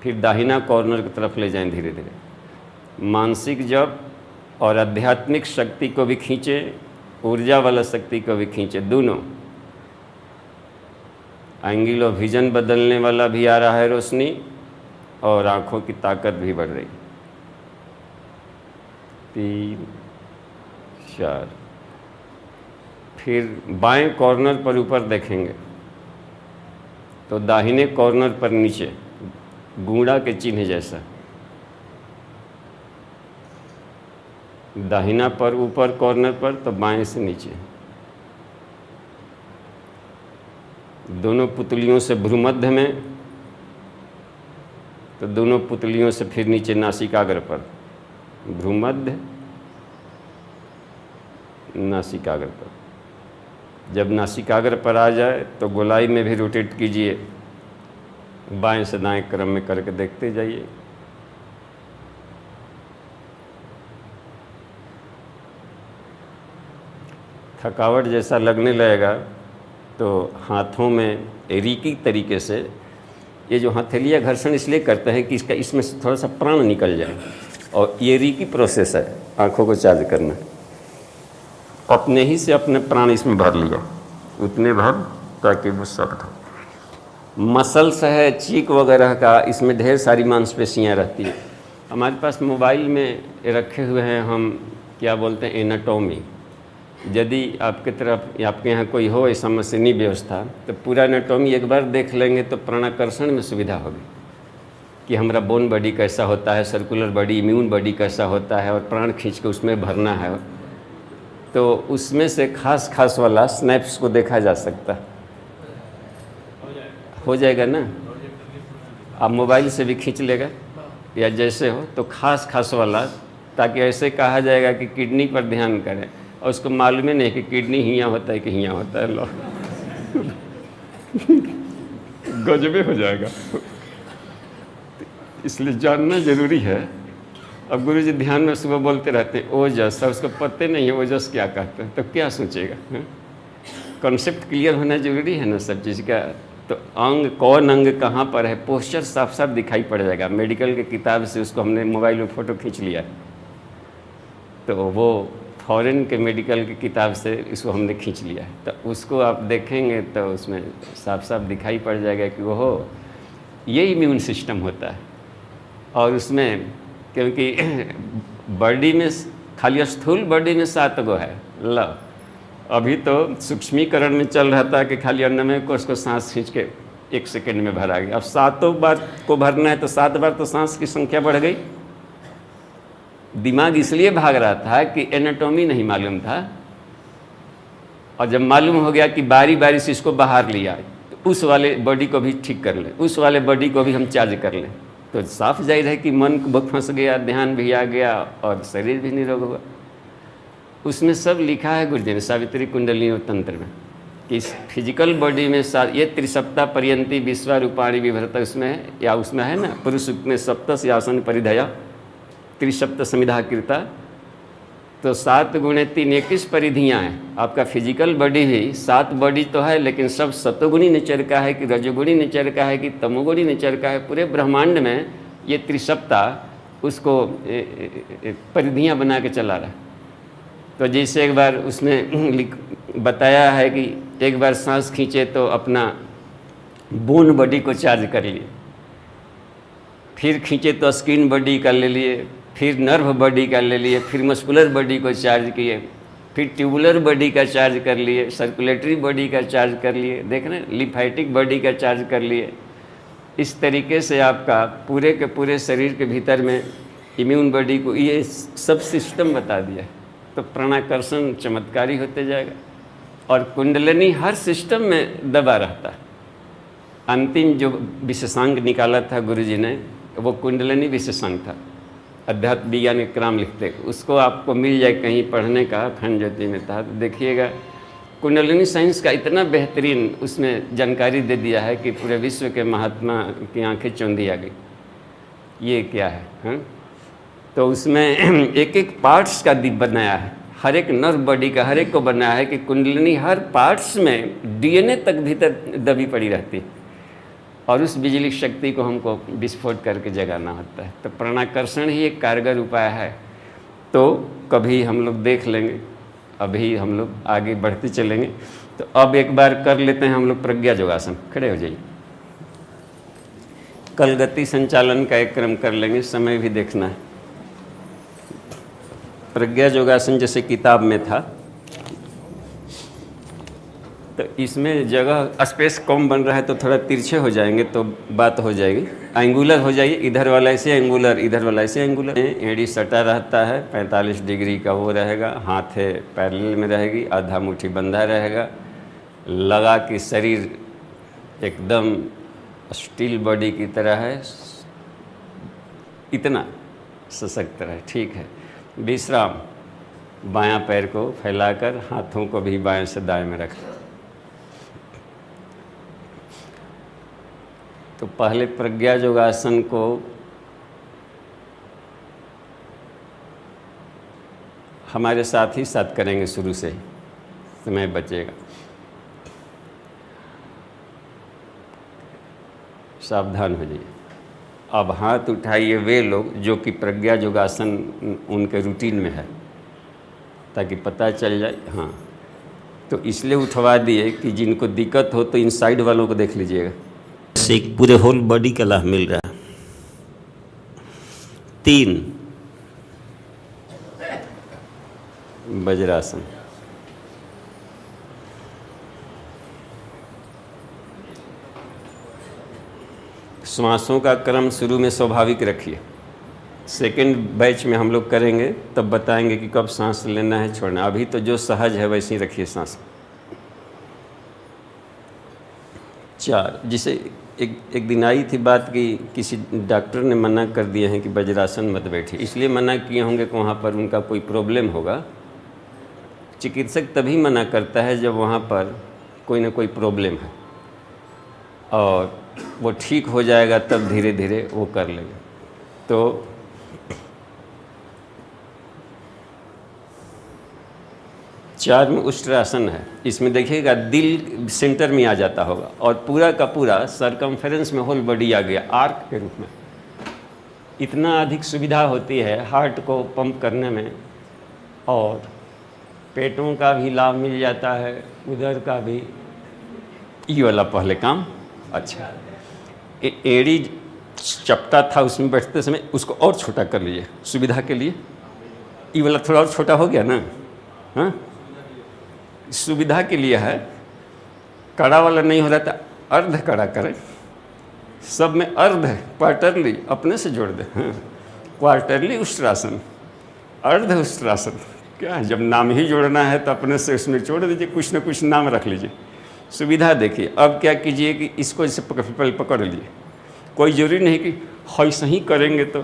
फिर दाहिना कॉर्नर की तरफ ले जाएं धीरे धीरे। मानसिक जप और आध्यात्मिक शक्ति को भी खींचे, ऊर्जा वाला शक्ति को भी खींचे, दोनों। एंगल ऑफ विजन बदलने वाला भी आ रहा है रोशनी, और आँखों की ताकत भी बढ़ रही। 3 4। फिर बाएं कॉर्नर पर ऊपर देखेंगे तो दाहिने कॉर्नर पर नीचे गूढ़ा के चिन्ह जैसा, दाहिना पर ऊपर कॉर्नर पर तो बाएं से नीचे। दोनों पुतलियों से भ्रूमध्य में, तो दोनों पुतलियों से फिर नीचे नासिकाग्र पर, भ्रूमध्य नासिकाग्र पर। जब नासिकाग्र पर आ जाए तो गोलाई में भी रोटेट कीजिए, बाएं से दाएं क्रम में करके देखते जाइए। थकावट जैसा लगने लगेगा तो हाथों में रीकी तरीके से, ये जो हथेलियाँ घर्षण इसलिए करते हैं कि इसमें से थोड़ा सा प्राण निकल जाए, और ये रीकी प्रोसेस है आँखों को चार्ज करना। अपने ही से अपने प्राण इसमें भर लिया, उतने भर ताकि वो सख्त हो। मसल्स है चीक वगैरह का, इसमें ढेर सारी मांसपेशियाँ रहती है। हमारे पास मोबाइल में रखे हुए हैं हम, क्या बोलते हैं, एनाटॉमी। यदि आपके तरफ या आपके यहाँ कोई हो ऐसा मशीनी व्यवस्था, तो पूरा एनाटॉमी एक बार देख लेंगे तो प्राणाकर्षण में सुविधा होगी कि हमारा बोन बॉडी कैसा होता है, सर्कुलर बॉडी, इम्यून बॉडी कैसा होता है, और प्राण खींच के उसमें भरना है। तो उसमें से खास वाला स्नैप्स को देखा जा सकता है। हो जाएगा ना। आप मोबाइल से भी खींच लेगा या जैसे हो, तो खास खास वाला, ताकि ऐसे कहा जाएगा कि किडनी पर ध्यान करें, और उसको मालूम ही नहीं कि किडनी हियाँ होता है कि हियाँ होता है। लो गजबे हो जाएगा। इसलिए जानना जरूरी है। अब गुरु जी ध्यान में सुबह बोलते रहते हैं ओजस, उसको पते नहीं है ओजस क्या कहते हैं, तो क्या सोचेगा। कॉन्सेप्ट क्लियर होना जरूरी है ना सब चीज़ का। तो अंग कौन अंग कहाँ पर है, पोस्चर साफ साफ दिखाई पड़ जाएगा। मेडिकल के किताब से उसको हमने मोबाइल में फ़ोटो खींच लिया, तो वो फॉरेन के मेडिकल की किताब से इसको हमने खींच लिया है, तो उसको आप देखेंगे तो उसमें साफ साफ दिखाई पड़ जाएगा कि वो ये इम्यून सिस्टम होता है। और उसमें क्योंकि बॉडी में खाली स्थूल बॉडी में 7 गो है। लो अभी तो सूक्ष्मीकरण में चल रहा था कि खाली अन्नमय कोश को सांस खींच के 1 सेकेंड में भरा गया। अब 7 बार को भरना है तो 7 बार तो सांस की संख्या बढ़ गई। दिमाग इसलिए भाग रहा था कि एनाटॉमी नहीं मालूम था, और जब मालूम हो गया कि बारी बारी से इसको बाहर लिया, तो उस वाले बॉडी को भी ठीक कर लें, उस वाले बॉडी को भी हम चार्ज कर लें, तो साफ जाहिर है कि मन फंस गया, ध्यान भी आ गया और शरीर भी निरोग हुआ। उसमें सब लिखा है गुरुजी ने सावित्री कुंडलिनी तंत्र में कि इस फिजिकल बॉडी में ये त्रिसप्ता पर्यंती विश्वारूपाणी विभ्रत, उसमें है, या उसमें है ना पुरुष में सप्तस आसन परिधया त्रिसप्त समिधा कृता, तो 7 गुणे 3 21 परिधियाँ हैं। आपका फिजिकल बॉडी भी 7 बॉडी तो है, लेकिन सब सतोगुणी नेचर का है कि रजोगुणी नेचर का है कि तमोगुणी नेचर का है। पूरे ब्रह्मांड में ये त्रिसप्ता उसको परिधियाँ बना के चला रहा है। तो जैसे एक बार उसमें बताया है कि एक बार सांस खींचे तो अपना बोन बॉडी को चार्ज कर लिए, फिर खींचे तो स्किन बॉडी का ले लिए, फिर नर्व बॉडी का ले लिए, फिर मस्कुलर बॉडी को चार्ज किए, फिर ट्यूबुलर बॉडी का चार्ज कर लिए, सर्कुलेटरी बॉडी का चार्ज कर लिए, देख रहे हैं, लिम्फेटिक बॉडी का चार्ज कर लिए। इस तरीके से आपका पूरे के पूरे शरीर के भीतर में इम्यून बॉडी को ये सब सिस्टम बता दिया। तो प्राणाकर्षण चमत्कारी होते जाएगा, और कुंडलिनी हर सिस्टम में दबा रहता है। अंतिम जो विशेषांक निकाला था गुरुजी ने, वो कुंडलिनी विशेषांक था। अध्यात्म विज्ञान के क्रम लिखते, उसको आपको मिल जाए कहीं पढ़ने का, अखंड ज्योति में था, तो देखिएगा कुंडलिनी साइंस का इतना बेहतरीन उसमें जानकारी दे दिया है कि पूरे विश्व के महात्मा की आंखें चौंधी आ गई, ये क्या है, हाँ? तो उसमें एक एक पार्ट्स का दीप बनाया है, हर एक नर्व बॉडी का हर एक को बनाया है कि कुंडलिनी हर पार्ट्स में डीएनए तक भीतर दबी पड़ी रहती है, और उस बिजली शक्ति को हमको विस्फोट करके जगाना होता है। तो प्राणाकर्षण ही एक कारगर उपाय है। तो कभी हम लोग देख लेंगे, अभी हम लोग आगे बढ़ते चलेंगे। तो अब एक बार कर लेते हैं हम लोग प्रज्ञा योगासन। खड़े हो जाइए। कल गति संचालन का एक क्रम कर लेंगे, समय भी देखना है। प्रज्ञा योगासन जैसे किताब में था, तो इसमें जगह स्पेस कम बन रहा है, तो थोड़ा तिरछे हो जाएंगे तो बात हो जाएगी। एंगुलर हो जाइए, इधर वाला ऐसे एंगुलर, इधर वाला ऐसे एंगुलर। एड़ी सटा रहता है, 45 डिग्री का वो रहेगा, हाथ है पैरेलल में रहेगी, आधा मुट्ठी बंधा रहेगा, लगा कि शरीर एकदम स्टील बॉडी की तरह है, इतना सशक्त रहे, ठीक है। विश्राम, बायां पैर को फैलाकर हाथों को भी बाएं से दाएं में रखें। तो पहले प्रज्ञा योगासन को हमारे साथ ही साथ करेंगे, शुरू से समय बचेगा। सावधान हो जाइए। अब हाथ उठाइए वे लोग जो कि प्रज्ञा योगासन उनके रूटीन में है, ताकि पता चल जाए। हाँ, तो इसलिए उठवा दिए कि जिनको दिक्कत हो तो इन साइड वालों को देख लीजिएगा, से एक पूरे होल बॉडी का लाभ मिल रहा है। 3 वज्रासन, श्वासों का क्रम शुरू में स्वाभाविक रखिए। सेकंड बैच में हम लोग करेंगे, तब बताएंगे कि कब सांस लेना है, छोड़ना। अभी तो जो सहज है वैसे ही रखिए सांस। 4 जिसे एक दिन आई थी बात कि किसी डॉक्टर ने मना कर दिए हैं कि वज्रासन मत बैठिए, इसलिए मना किए होंगे कि वहाँ पर उनका कोई प्रॉब्लम होगा। चिकित्सक तभी मना करता है जब वहाँ पर कोई ना कोई प्रॉब्लम है और वो ठीक हो जाएगा, तब धीरे धीरे वो कर लेंगे। तो चार में उष्ट्रासन है। इसमें देखिएगा दिल सेंटर में आ जाता होगा और पूरा का पूरा सरकमफेरेंस में होल बॉडी आ गया आर्क के रूप में। इतना अधिक सुविधा होती है हार्ट को पंप करने में, और पेटों का भी लाभ मिल जाता है, उधर का भी। ये वाला पहले काम अच्छा। एड़ी चपटा था, उसमें बैठते समय उसको और छोटा कर लीजिए सुविधा के लिए। ये वाला थोड़ा और छोटा हो गया ना, हाँ, सुविधा के लिए है। कड़ा वाला नहीं हो रहा था, अर्ध कड़ा करें। सब में अर्ध है, क्वार्टरली अपने से जोड़ दें। हाँ, क्वार्टरली उष्ट्रासन, अर्ध उष्ट्रासन। क्या है, जब नाम ही जोड़ना है तो अपने से उसमें जोड़ दीजिए, कुछ ना कुछ नाम रख लीजिए। सुविधा देखिए। अब क्या कीजिए कि इसको इसे पकड़ लिए। कोई जरूरी नहीं कि ऐसे ही करेंगे तो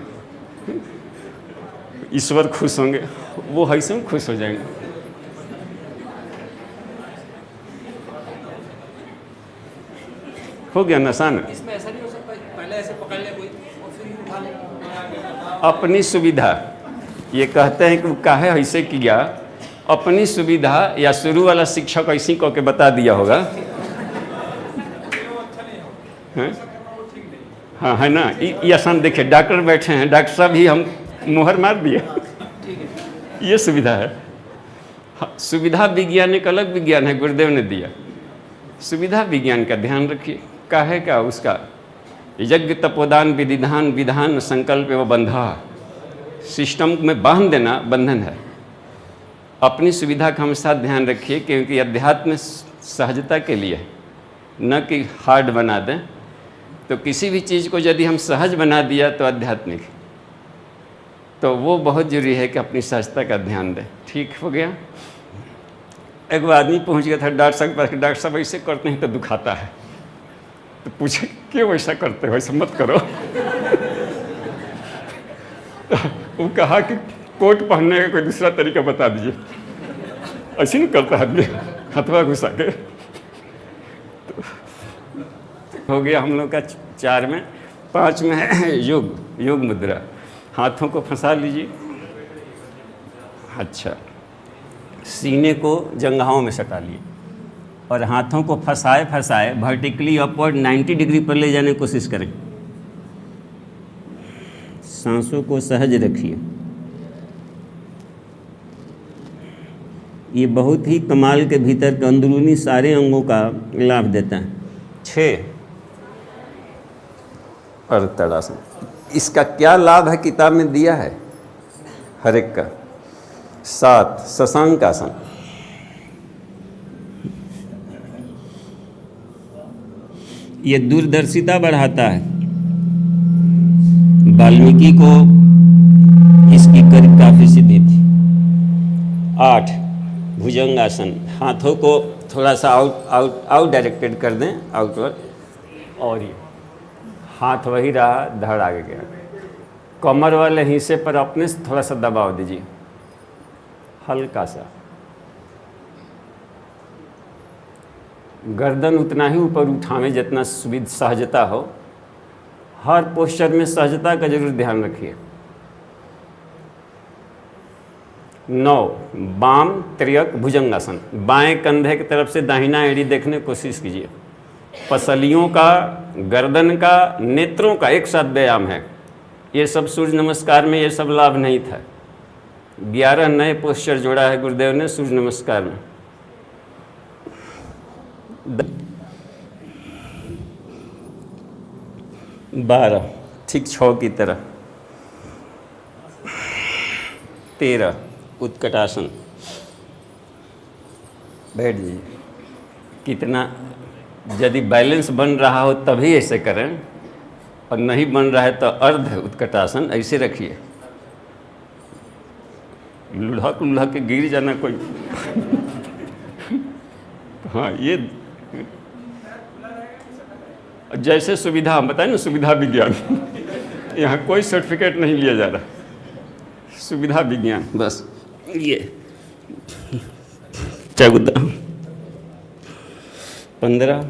ईश्वर खुश होंगे, वो ऐसे ही खुश हो जाएंगे। हो गया नसान। इसमें ऐसा नहीं हो सकता पहले ऐसे पकड़ ले कोई और फिर उठा ले? अपनी सुविधा, ये कहते हैं कि काहे ऐसे किया, अपनी सुविधा या शुरू वाला शिक्षक ऐसी कह के बता दिया होगा। हाँ है ना, ये आसान। देखिए डॉक्टर बैठे हैं, डॉक्टर साहब ही हम मुहर मार दिए। ये सुविधा है। सुविधा विज्ञान एक अलग विज्ञान है, गुरुदेव ने दिया। सुविधा विज्ञान का ध्यान रखिए। काहे का उसका यज्ञ तपोदान विधिधान विधान संकल्प व बंधा, सिस्टम में बांध देना बंधन है। अपनी सुविधा का हमेशा ध्यान रखिए, क्योंकि अध्यात्म सहजता के लिए, न कि हार्ड बना दें। तो किसी भी चीज़ को यदि हम सहज बना दिया तो आध्यात्मिक, तो वो बहुत जरूरी है कि अपनी सहजता का ध्यान दें। ठीक हो गया। एक आदमी पहुंच गया था डॉक्टर साहब के पास। डॉक्टर साहब ऐसे करते हैं तो दुखाता है। तो पूछे क्यों ऐसा करते हो, ऐसा मत करो। तो वो कहा कि कोट पहनने का कोई दूसरा तरीका बता दीजिए। ऐसे नहीं करता आदमी, हथवा घुसा के। तो हो गया हम लोग का 4 में। 5 में है योग मुद्रा। हाथों को फंसा लीजिए। अच्छा, सीने को जंघाओं में सटा लिए और हाथों को फंसाए वर्टिकली अपवर्ड 90 डिग्री पर ले जाने की कोशिश करें। सांसों को सहज रखिए। ये बहुत ही कमाल के भीतर के अंदरूनी सारे अंगों का लाभ देता है। 6 अर्धतड़ासन। इसका क्या लाभ है किताब में दिया है हर एक का। 7 शशांकासन। ये दूरदर्शिता बढ़ाता है। वाल्मीकि को इसकी काफी सिद्धि थी। 8 भुजंगासन। हाथों को थोड़ा सा आउट डायरेक्टेड कर दें, आउटवर्ड, और ये हाथ वही रहा, धड़ आगे गया। कमर वाले हिस्से पर अपने से थोड़ा सा दबाव दीजिए, हल्का सा। गर्दन उतना ही ऊपर उठावें जितना सहजता हो। हर पोस्चर में सहजता का जरूर ध्यान रखिए। 9 बाम त्रियक भुजंगासन। बाएं कंधे की तरफ से दाहिना एड़ी देखने की कोशिश कीजिए। पसलियों का, गर्दन का, नेत्रों का एक साथ व्यायाम है। ये सब सूर्य नमस्कार में ये सब लाभ नहीं था। 11 नए पोस्चर जोड़ा है गुरुदेव ने सूर्य नमस्कार में। 12 ठीक 6 की तरह। 13 उत्कटासन। बैठ जाइए। कितना, यदि बैलेंस बन रहा हो तभी ऐसे करें, और नहीं बन रहा है तो अर्ध उत्कटासन ऐसे रखिए। लुढ़क के गिर जाना कोई। हाँ, ये जैसे सुविधा हम बताएं ना, सुविधा विज्ञान यहाँ कोई सर्टिफिकेट नहीं लिया जा रहा, सुविधा विज्ञान बस। ये 14 15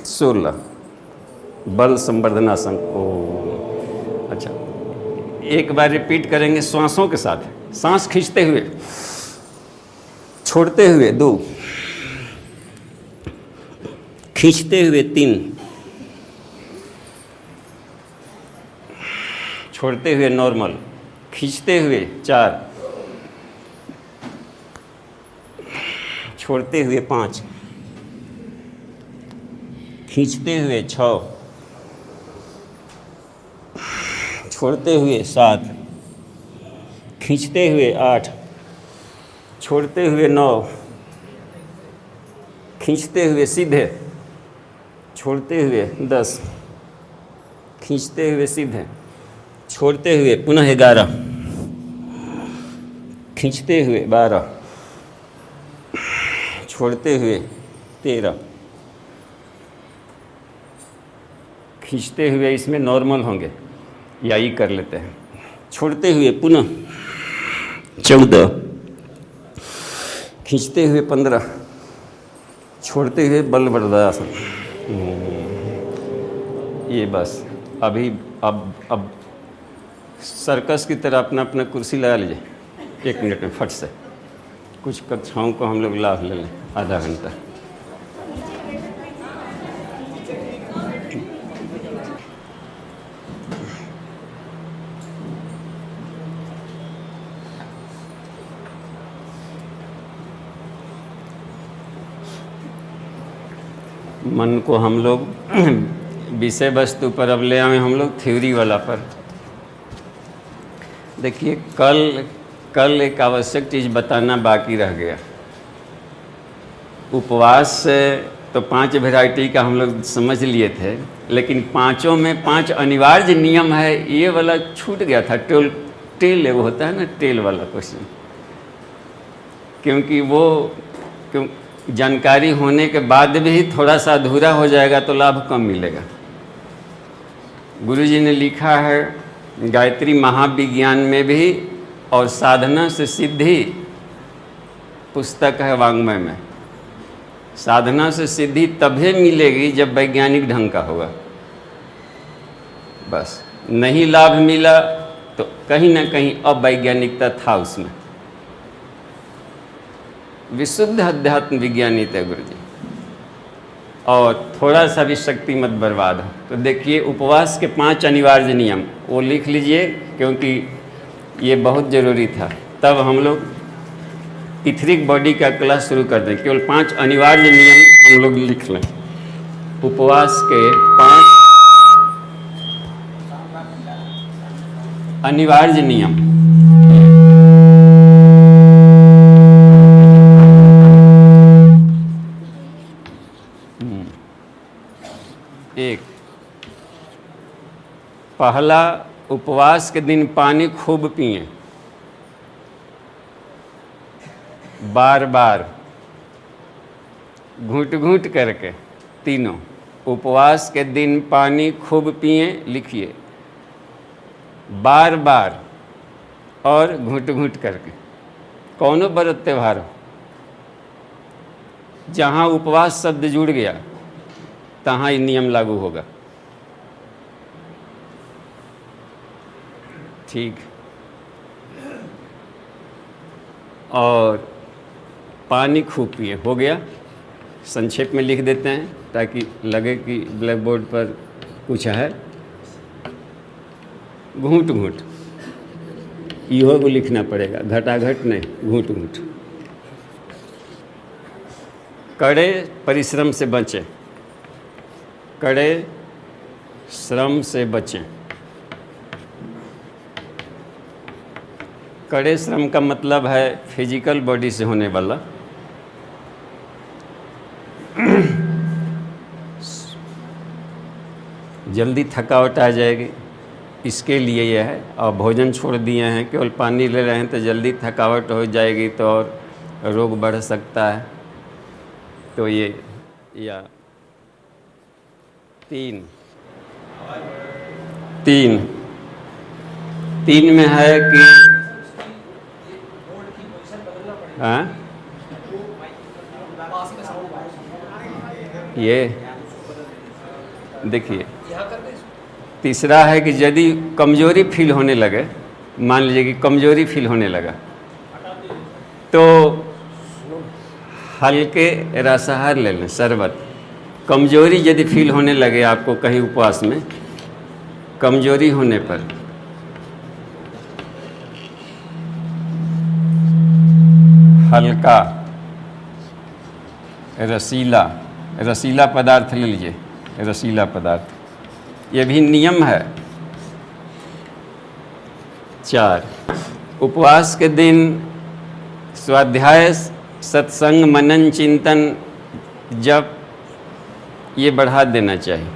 16 बल संवर्धनासन। ओ अच्छा, एक बार रिपीट करेंगे श्वासों के साथ। सांस खींचते हुए, छोड़ते हुए 2, खींचते हुए 3, छोड़ते हुए नॉर्मल, खींचते हुए 4, छोड़ते हुए 5, खींचते हुए 6, छोड़ते हुए 7, खींचते हुए 8, छोड़ते हुए 9, खींचते हुए सीधे, छोड़ते हुए 10, खींचते हुए सीधे, छोड़ते हुए पुनः 11, खींचते हुए 12, छोड़ते हुए 13, खींचते हुए, इसमें नॉर्मल होंगे या ही कर लेते हैं, छोड़ते हुए पुनः 14, खींचते हुए 15, छोड़ते हुए बलवर्धनासन। ये बस अभी अब सर्कस की तरह अपना अपना कुर्सी लगा लीजिए, 1 मिनट में फट से। कुछ कक्षाओं को हम लोग लाभ ले लें, आधा घंटा। मन को हम लोग विषय वस्तु पर अब ले आए, हम लोग थ्योरी वाला पर। देखिए, कल एक आवश्यक चीज़ बताना बाकी रह गया। उपवास से तो 5 वैरायटी का हम लोग समझ लिए थे, लेकिन पांचों में 5 अनिवार्य नियम है, ये वाला छूट गया था। टेल वो होता है ना, टेल वाला क्वेश्चन, क्योंकि वो जानकारी होने के बाद भी थोड़ा सा अधूरा हो जाएगा तो लाभ कम मिलेगा। गुरुजी ने लिखा है गायत्री महाविज्ञान में भी, और साधना से सिद्धि पुस्तक है वाङ्मय में। साधना से सिद्धि तभी मिलेगी जब वैज्ञानिक ढंग का होगा। बस नहीं लाभ मिला तो कहीं ना कहीं अवैज्ञानिकता था उसमें। विशुद्ध अध्यात्म विज्ञानी थे गुरु जी, और थोड़ा सा भी शक्ति मत बर्बाद हो। तो देखिए, उपवास के 5 अनिवार्य नियम वो लिख लीजिए, क्योंकि ये बहुत ज़रूरी था। तब हम लोग इथरिक बॉडी का क्लास शुरू कर दें। केवल 5 अनिवार्य नियम हम लोग लिख लें। उपवास के 5 अनिवार्य नियम। एक, पहला, उपवास के दिन पानी खूब पिएं, बार बार घूंट घूंट करके। तीनों, उपवास के दिन पानी खूब पिएं, लिखिए, बार बार और घूंट घूंट करके। कौनो व्रत त्यौहार हो, जहाँ उपवास शब्द जुड़ गया तहाँ ये नियम लागू होगा। ठीक। और पानी खूब पिए, हो गया। संक्षेप में लिख देते हैं ताकि लगे कि ब्लैक बोर्ड पर कुछ है। घूंट घूंट इहो को लिखना पड़ेगा, घटाघट नहीं, घूंट घूंट। कड़े परिश्रम से बचें, कड़े श्रम से बचें। कड़े श्रम का मतलब है फिजिकल बॉडी से होने वाला। जल्दी थकावट आ जाएगी, इसके लिए यह है। और भोजन छोड़ दिए हैं, केवल पानी ले रहे हैं, तो जल्दी थकावट हो जाएगी तो और रोग बढ़ सकता है। तो ये या 3 3 3 में है कि हाँ ये देखिए, तीसरा है कि यदि कमजोरी फील होने लगे, मान लीजिए कि कमजोरी फील होने लगा, तो हल्के रसाहार ले लें, शरबत। कमजोरी यदि फील होने लगे आपको कहीं उपवास में, कमजोरी होने पर हल्का रसीला पदार्थ ले लीजिए, रसीला पदार्थ। ये भी नियम है। 4 उपवास के दिन स्वाध्याय, सत्संग, मनन, चिंतन, जप ये बढ़ा देना चाहिए।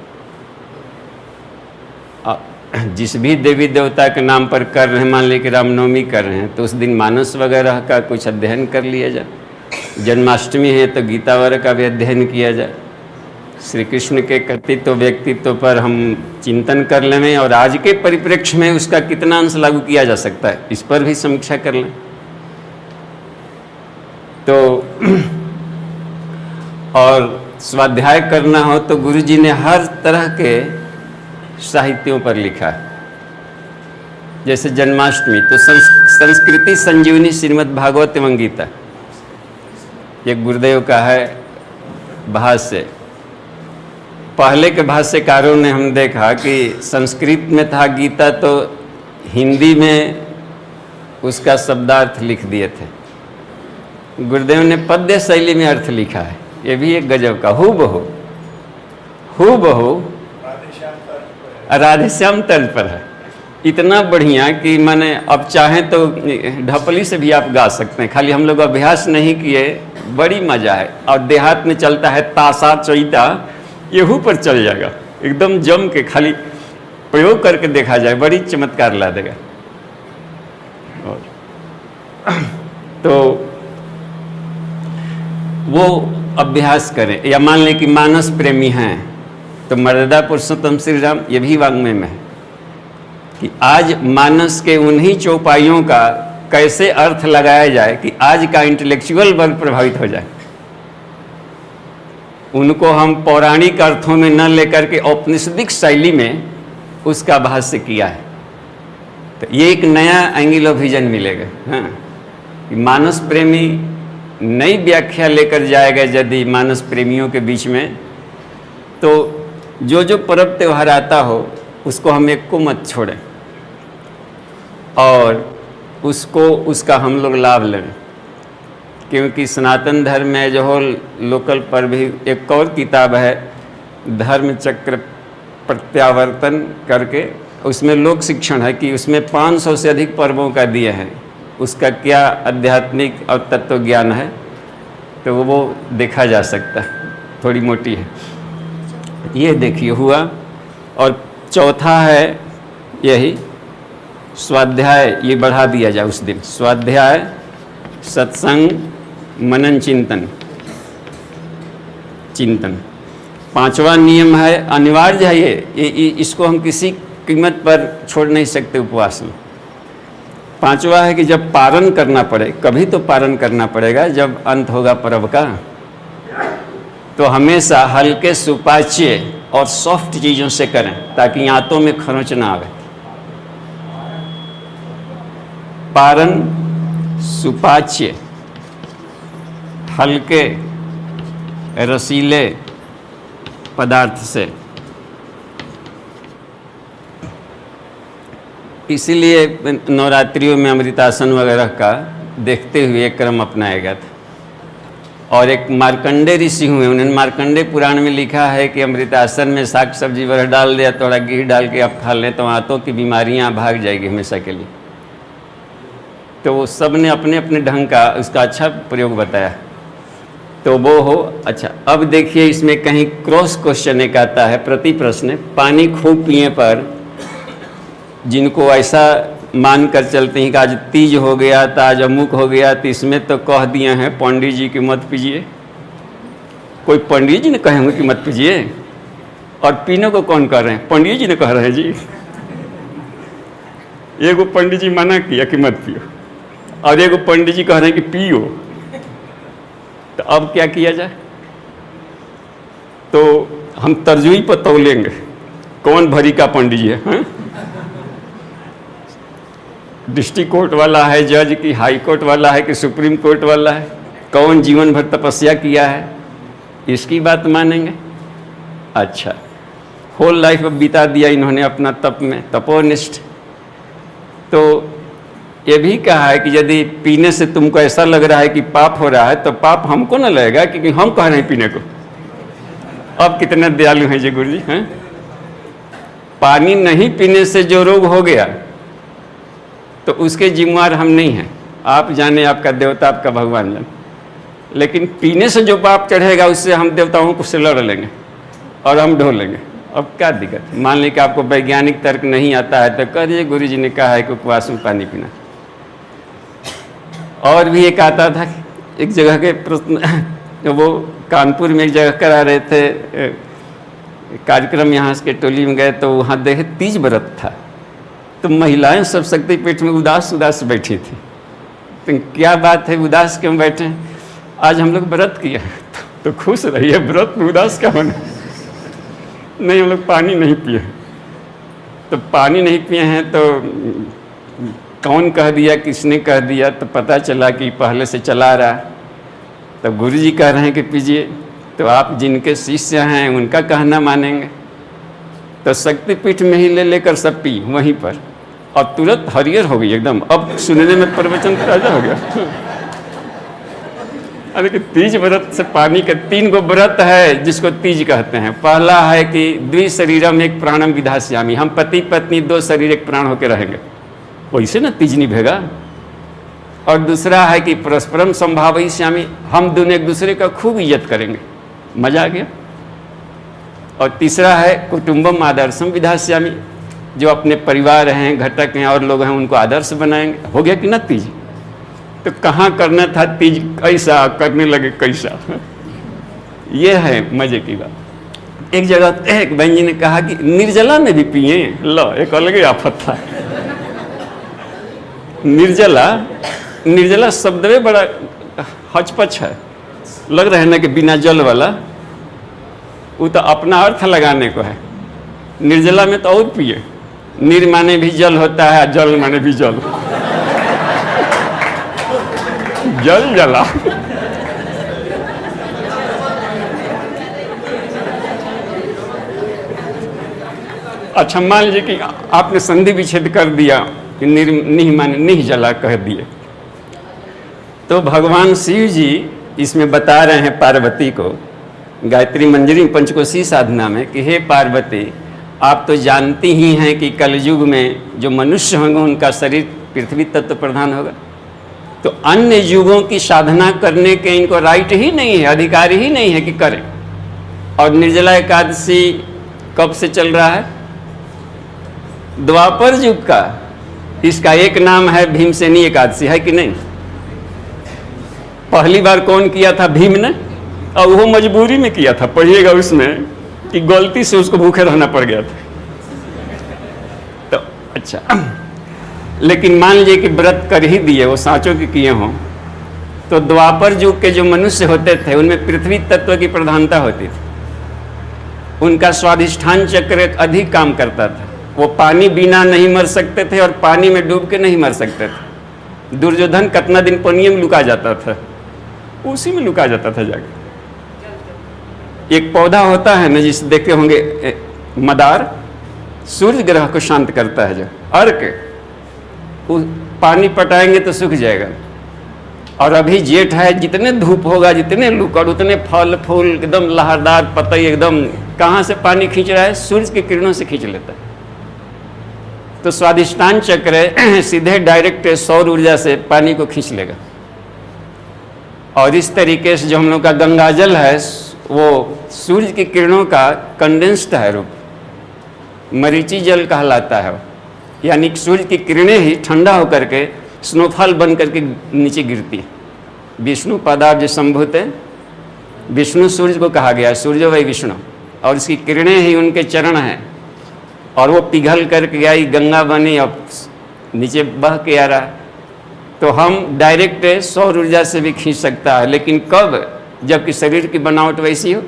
जिस भी देवी देवता के नाम पर कर रहे हैं, मान लीजिए कि रामनवमी कर रहे हैं, तो उस दिन मानस वगैरह का कुछ अध्ययन कर लिया जाए। जन्माष्टमी है तो गीता वगैरह का भी अध्ययन किया जाए। श्री कृष्ण के कर्तृत्व व्यक्तित्व पर हम चिंतन कर लें और आज के परिप्रेक्ष्य में उसका कितना अंश लागू किया जा सकता है, इस पर भी समीक्षा कर लें। तो और स्वाध्याय करना हो तो गुरुजी ने हर तरह के साहित्यों पर लिखा है। जैसे जन्माष्टमी तो संस्कृति संजीवनी श्रीमद् भागवत एवं गीता, ये गुरुदेव का है भाष्य। पहले के भाष्यकारों ने हम देखा कि संस्कृत में था गीता, तो हिंदी में उसका शब्दार्थ लिख दिए थे। गुरुदेव ने पद्य शैली में अर्थ लिखा है, ये भी एक गजब का, हूबहू राधेश्याम तर्ज पर है। इतना बढ़िया कि मैंने अब चाहें तो ढपली से भी आप गा सकते हैं, खाली हम लोग अभ्यास नहीं किए, बड़ी मजा है। और देहात में चलता है तासा चैता, येहू पर चल जाएगा एकदम जम के, खाली प्रयोग करके देखा जाए, बड़ी चमत्कार ला देगा। और तो वो अभ्यास करें। या मान लें कि मानस प्रेमी हैं तो मर्यादा पुरुषोत्तम श्री राम, ये भी वाङ्मय में है कि आज मानस के उन्हीं चौपाइयों का कैसे अर्थ लगाया जाए कि आज का इंटेलेक्चुअल वर्ग प्रभावित हो जाए। उनको हम पौराणिक अर्थों में न लेकर के औपनिषदिक शैली में उसका भाष्य किया है। तो ये एक नया एंगल ऑफ विजन मिलेगा। हाँ, कि मानस प्रेमी नई व्याख्या लेकर जाएगा यदि मानस प्रेमियों के बीच में, तो जो जो पर्व त्यौहार आता हो उसको हम एक को मत छोड़ें और उसको उसका हम लोग लाभ लें। क्योंकि सनातन धर्म में जो हो लोकल पर्व भी, एक और किताब है धर्म चक्र प्रत्यावर्तन करके, उसमें लोक शिक्षण है कि उसमें 500 से अधिक पर्वों का दिए हैं, उसका क्या आध्यात्मिक और तत्व ज्ञान है, तो वो देखा जा सकता है, थोड़ी मोटी है। ये देखिए हुआ। और चौथा है यही स्वाध्याय, ये बढ़ा दिया जाए उस दिन, स्वाध्याय, सत्संग, मनन, चिंतन। 5वां नियम है, अनिवार्य है ये, इसको हम किसी कीमत पर छोड़ नहीं सकते उपवास में। 5वां है कि जब पारण करना पड़े, कभी तो पारण करना पड़ेगा जब अंत होगा पर्व का, तो हमेशा हल्के सुपाच्य और सॉफ्ट चीज़ों से करें ताकि आंतों में खरोंच ना आवे। पारण सुपाच्य, हल्के रसीले पदार्थ से। इसीलिए नवरात्रियों में अमृतासन वगैरह का देखते हुए एक क्रम अपनाया गया था। और एक मार्कंडे ऋषि हुए, उन्होंने मार्कंडे पुराण में लिखा है कि अमृतासन में साग सब्जी वगैरह डाल दिया, थोड़ा घी डाल के आप खा लें तो आंतों की बीमारियां भाग जाएगी हमेशा के लिए। तो वो सब ने अपने अपने ढंग का उसका अच्छा प्रयोग बताया, तो वो हो। अच्छा, अब देखिए इसमें कहीं क्रॉस क्वेश्चन एक आता है, प्रति प्रश्न, पानी खूब पिए पर जिनको ऐसा मान कर चलते हैं कि आज तीज हो गया तो आज अमुक हो गया, तो इसमें तो कह दिए हैं पंडित जी कि मत पीजिए। कोई पंडित जी ने कहे होंगे कि मत पीजिए, और पीने को कौन कह रहे हैं? पंडित जी ने कह रहे हैं जी। एगो पंडित जी मना किया कि मत पियो, और एगो पंडित जी कह रहे हैं कि पियो, तो अब क्या किया जाए? तो हम तरजुई पर तौलेंगे कौन भरी का पंडित जी है? डिस्ट्रिक्ट कोर्ट वाला है जज कि हाई कोर्ट वाला है कि सुप्रीम कोर्ट वाला है? कौन जीवन भर तपस्या किया है, इसकी बात मानेंगे? अच्छा, होल लाइफ बिता दिया इन्होंने अपना तप में, तपोनिष्ठ। तो ये भी कहा है कि यदि पीने से तुमको ऐसा लग रहा है कि पाप हो रहा है, तो पाप हमको न लगेगा क्योंकि हम कह रहे हैं पीने को। अब कितने दयालु हैं जी गुरु जी हैं? पानी नहीं पीने से जो रोग हो गया तो उसके जिम्मेवार हम नहीं हैं। आप जाने, आपका देवता, आपका भगवान जाने। लेकिन पीने से जो पाप चढ़ेगा उससे हम देवताओं को से लड़ लेंगे और हम ढो लेंगे। अब क्या दिक्कत? मान लें कि आपको वैज्ञानिक तर्क नहीं आता है तो कहिए गुरु जी ने कहा है कि उपवास में पानी पीना। और भी एक आता था, एक जगह के प्रश्न, वो कानपुर में एक जगह करा रहे थे कार्यक्रम, यहाँ के टोली में गए तो वहाँ देखे तीज व्रत था, तो महिलाएं सब शक्तिपीठ में उदास उदास बैठी थी। तो क्या बात है, उदास क्यों बैठे? आज हम लोग व्रत किए तो खुश रहिए, व्रत में उदास क्या बने? नहीं, हम लोग पानी नहीं पिए। तो पानी नहीं पिए हैं तो कौन कह दिया, किसने कह दिया? तो पता चला कि पहले से चला रहा। तो गुरु जी कह रहे हैं कि पीजिए, तो आप जिनके शिष्य हैं उनका कहना मानेंगे? तो शक्तिपीठ में ही ले लेकर सब पी वहीं पर, अब तुरंत हरियर हो गई एकदम। अब सुनने में प्रवचन ताजा हो गया। अरे कि तीज व्रत से पानी के 3 गो व्रत है जिसको तीज कहते हैं। पहला है कि द्विशरीरम एक प्राणम विधास्यामी, हम पति पत्नी 2 शरीर 1 प्राण होकर रहेंगे, वैसे ना तीज निभेगा। और दूसरा है कि परस्परम संभावयिष्यामि, हम दोनों एक दूसरे का खूब इज्जत करेंगे, मजा आ गया। और तीसरा है कुटुंबम आदर्शम विधास्यामि, जो अपने परिवार हैं, घटक हैं और लोग हैं उनको आदर्श बनाएंगे। हो गया कि ना तीज? तो कहाँ करना था तीज, कैसा करने लगे कैसा। ये है मजे की बात। एक जगह एक बहन जी ने कहा कि निर्जला में भी पिए, लो एक अलग ही आफत था। निर्जला शब्द में बड़ा हचपच है, लग रहा है ना कि बिना जल वाला, वो तो अपना अर्थ लगाने को है। निर्जला में तो और पिए, निर माने भी जल होता है, जल माने भी जल, जल जला। अच्छा, मान लीजिए कि आपने संधि विच्छेद कर दिया कि निह माने निह जला कह दिए, तो भगवान शिव जी इसमें बता रहे हैं पार्वती को गायत्री मंजरी पंचकोशी साधना में कि हे पार्वती, आप तो जानती ही हैं कि कलयुग में जो मनुष्य होंगे उनका शरीर पृथ्वी तत्व प्रधान होगा, तो अन्य युगों की साधना करने के इनको राइट ही नहीं है, अधिकार ही नहीं है कि करें। और निर्जला एकादशी कब से चल रहा है? द्वापर युग का। इसका एक नाम है भीमसेनी एकादशी, है कि नहीं? पहली बार कौन किया था? भीम ने, और वो मजबूरी में किया था। पढ़िएगा उसमें कि गलती से उसको भूखे रहना पड़ गया था। तो अच्छा, लेकिन मान लीजिए कि व्रत कर ही दिए, वो सांचों के किए हों, तो द्वापर युग के जो मनुष्य होते थे उनमें पृथ्वी तत्व की प्रधानता होती थी। उनका स्वाधिष्ठान चक्र अधिक काम करता था। वो पानी बिना नहीं मर सकते थे और पानी में डूब के नहीं मर सकते थे। दुर्योधन कितना दिन पानी में लुका जाता था, उसी में लुका जाता था जाके। एक पौधा होता है ना, जिसे देखते होंगे मदार, सूर्य ग्रह को शांत करता है, जो अर्क, पानी पटाएंगे तो सूख जाएगा। और अभी जेठ है, जितने धूप होगा, जितने लुकर, उतने फल फूल एकदम लहरदार, पतई एकदम, कहाँ से पानी खींच रहा है? सूर्य की किरणों से खींच लेता है। तो स्वाधिष्ठान चक्र सीधे डायरेक्ट सौर ऊर्जा से पानी को खींच लेगा। और इस तरीके से जो हम लोग का गंगा जल है वो सूर्य की किरणों का कंडेंस्ड है रूप, मरीची जल कहलाता है। यानी सूर्य की किरणें ही ठंडा होकर के स्नोफॉल बन करके नीचे गिरती है। विष्णु पदाब्ज संभूते विष्णु सूर्य को कहा गया, सूर्य वही विष्णु, और इसकी किरणें ही उनके चरण हैं, और वो पिघल करके गई, गंगा बनी, अब नीचे बह के आ रहा। तो हम डायरेक्ट सौर ऊर्जा से भी खींच सकता है, लेकिन कब? जबकि शरीर की बनावट वैसी हो।